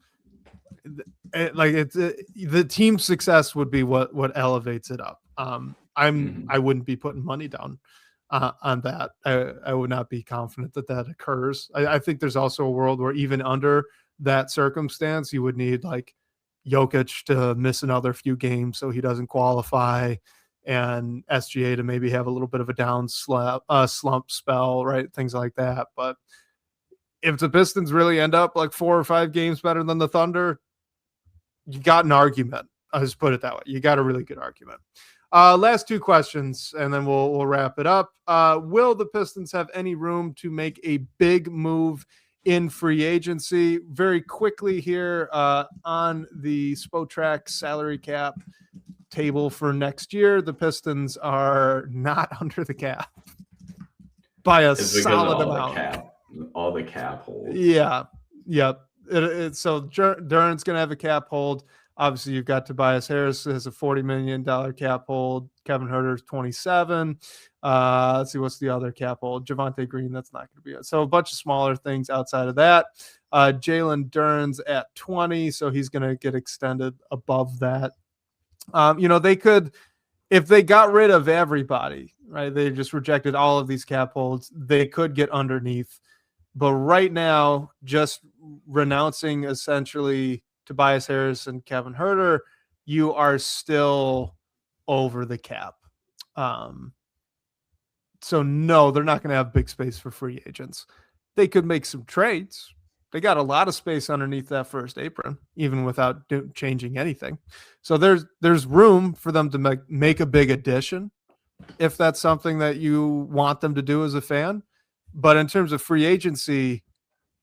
The team success would be what elevates it up. I wouldn't be putting money down on that. I would not be confident that occurs. I think there's also a world where even under that circumstance, you would need like Jokic to miss another few games so he doesn't qualify, and SGA to maybe have a little bit of a down slump spell, right? Things like that. But if the Pistons really end up like 4 or 5 games better than the Thunder, you got an argument. I'll just put it that way. You got a really good argument. Last 2 questions, and then we'll wrap it up. Will the Pistons have any room to make a big move in free agency? Very quickly here on the Spotrac salary cap table for next year, the Pistons are not under the cap by a solid amount. All the cap holds. Yeah. Yep. So Duran's going to have a cap hold. Obviously, you've got Tobias Harris has a $40 million cap hold. Kevin Huerter's 27. Let's see, what's the other cap hold? Javonte Green, that's not going to be it. So a bunch of smaller things outside of that. Jalen Duran's at 20, so he's going to get extended above that. They could, if they got rid of everybody, right? They just rejected all of these cap holds, they could get underneath. But right now, just renouncing essentially Tobias Harris and Kevin Huerter, you are still over the cap. So no, they're not going to have big space for free agents. They could make some trades. They got a lot of space underneath that first apron, even without changing anything. So there's room for them to make a big addition if that's something that you want them to do as a fan. But in terms of free agency,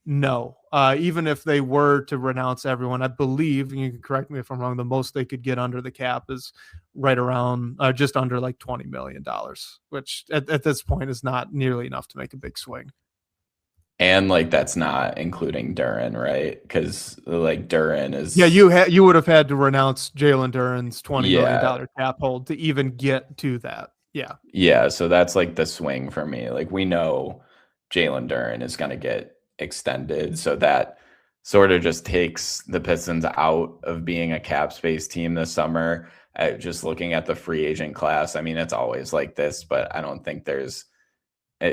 no. Even if they were to renounce everyone, I believe, and you can correct me if I'm wrong, the most they could get under the cap is right around just under like $20 million, which at this point is not nearly enough to make a big swing. And like that's not including Duran, right? Because like Duran is you would have had to renounce Jalen Duran's $20 million cap hold to even get to that. Yeah. So that's like the swing for me. Like we know Jalen Duran is going to get extended. So that sort of just takes the Pistons out of being a cap space team this summer. Just looking at the free agent class, I mean, it's always like this, but I don't think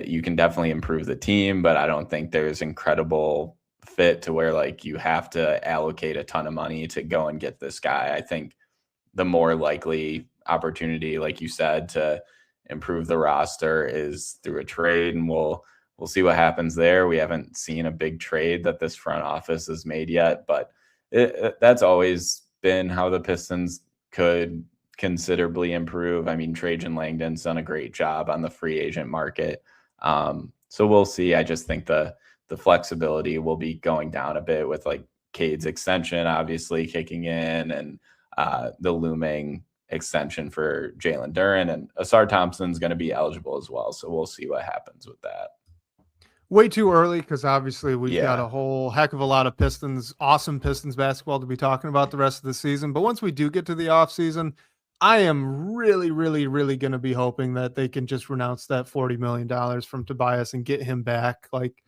you can definitely improve the team, but I don't think there's incredible fit to where like you have to allocate a ton of money to go and get this guy. I think the more likely opportunity, like you said, to improve the roster is through a trade, and we'll see what happens there. We haven't seen a big trade that this front office has made yet, but that's always been how the Pistons could considerably improve. I mean, Trajan Langdon's done a great job on the free agent market. So we'll see. I just think the flexibility will be going down a bit with like Cade's extension obviously kicking in, and the looming extension for Jalen Duren, and Asar Thompson's going to be eligible as well. So we'll see what happens with that. Way too early, because obviously we've got a whole heck of a lot of awesome Pistons basketball to be talking about the rest of the season. But once we do get to the offseason, I am really, really, really going to be hoping that they can just renounce that $40 million from Tobias and get him back like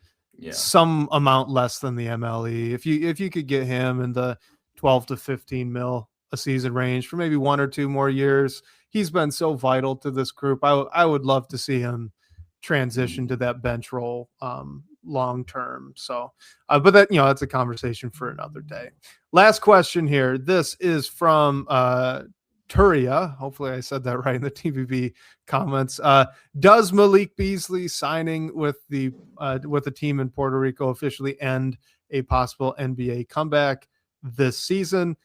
some amount less than the MLE. If you could get him in the 12 to 15 mil a season range for maybe 1 or 2 more years, he's been so vital to this group. I would love to see him transition to that bench role long term. So, but that, that's a conversation for another day. Last question here. This is from Turia. Hopefully I said that right in the TBB comments. Does Malik Beasley signing with the team in Puerto Rico officially end a possible NBA comeback this season?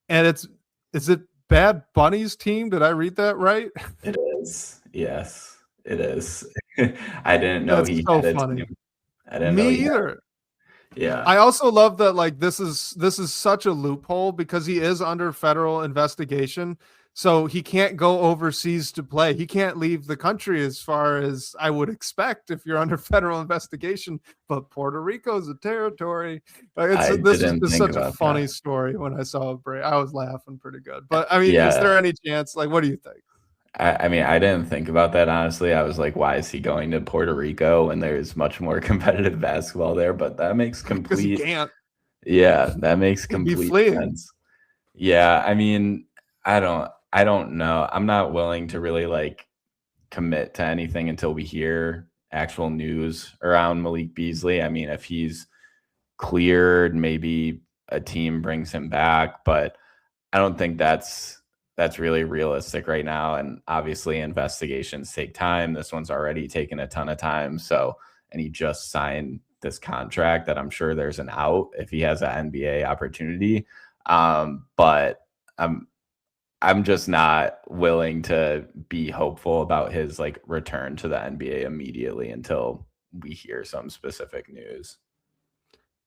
And is it Bad Bunny's team? Did I read that right? It is. Yes. It is. I didn't know That's he so had funny. it. I didn't Me know either. Yeah. I also love that like this is such a loophole because he is under federal investigation. So he can't go overseas to play. He can't leave the country as far as I would expect if you're under federal investigation. But Puerto Rico is a territory. This is just such a funny story when I saw it. I was laughing pretty good. But I mean, is there any chance? Like, what do you think? I mean, I didn't think about that, honestly. I was like, why is he going to Puerto Rico when there's much more competitive basketball there? But that makes complete that makes complete sense. Yeah, I mean, I don't know. I'm not willing to really like commit to anything until we hear actual news around Malik Beasley. I mean, if he's cleared, maybe a team brings him back, but I don't think that's really realistic right now. And obviously investigations take time. This one's already taken a ton of time. So, and he just signed this contract that I'm sure there's an out if he has an NBA opportunity. But I'm just not willing to be hopeful about his like return to the NBA immediately until we hear some specific news.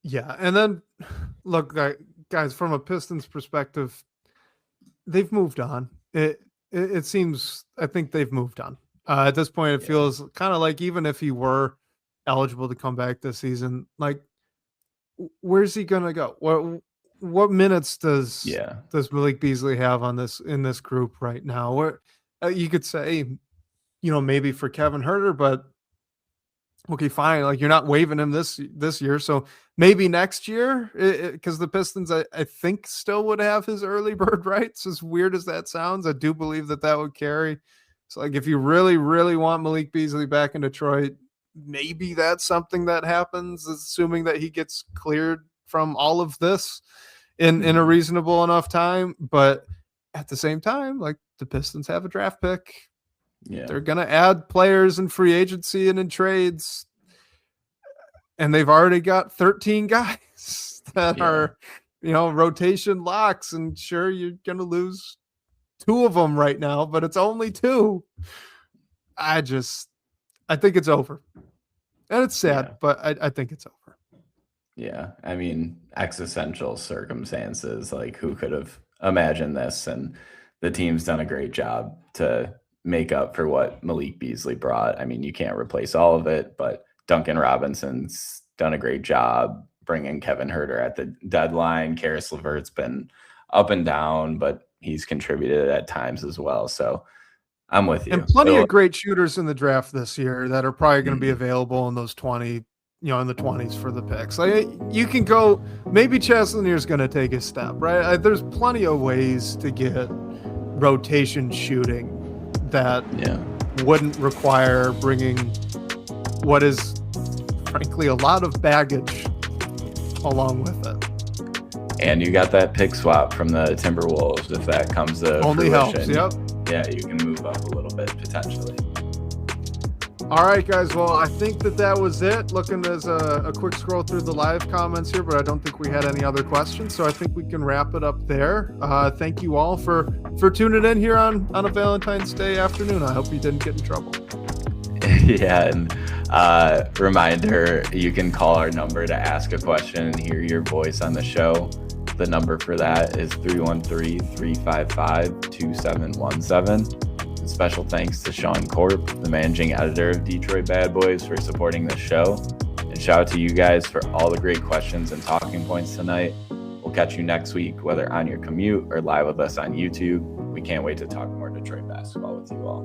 Yeah. And then look, guys, from a Pistons perspective, they've moved on. It seems, I think they've moved on. At this point, it feels kind of like even if he were eligible to come back this season, like where's he gonna go? What minutes does Malik Beasley have in this group right now? Where you could say, maybe for Kevin Huerter, but okay, fine. Like you're not waiving him this year, so maybe next year, because the Pistons, I think, still would have his early bird rights. As weird as that sounds, I do believe that would carry. So, like, if you really, really want Malik Beasley back in Detroit, maybe that's something that happens, assuming that he gets cleared from all of this in a reasonable enough time. But at the same time, like the Pistons have a draft pick. Yeah. They're going to add players in free agency and in trades. And they've already got 13 guys that are, rotation locks. And sure, you're going to lose 2 of them right now, but it's only 2. I think it's over. And it's sad, but I think it's over. Yeah. I mean, existential circumstances, like who could have imagined this? And the team's done a great job to make up for what Malik Beasley brought. I mean, you can't replace all of it, but Duncan Robinson's done a great job bringing Kevin Huerter at the deadline. Karis LeVert's been up and down, but he's contributed at times as well. So I'm with you. And plenty of great shooters in the draft this year that are probably going to be available in those 20 in the 20s for the picks. Like, you can go, maybe Chaslanier's going to take a step, right? There's plenty of ways to get rotation shooting that wouldn't require bringing what is frankly a lot of baggage along with it. And you got that pick swap from the Timberwolves. If that comes to only fruition, helps. Yep. Yeah, you can move up a little bit potentially. All right, guys. Well, I think that was it. Looking as a quick scroll through the live comments here, but I don't think we had any other questions. So I think we can wrap it up there. Thank you all for tuning in here on a Valentine's Day afternoon. I hope you didn't get in trouble. Yeah, and reminder, you can call our number to ask a question and hear your voice on the show. The number for that is 313-355-2717. Special thanks to Sean Corp, the managing editor of Detroit Bad Boys, for supporting the show. And shout out to you guys for all the great questions and talking points tonight. We'll catch you next week, whether on your commute or live with us on YouTube. We can't wait to talk more Detroit basketball with you all.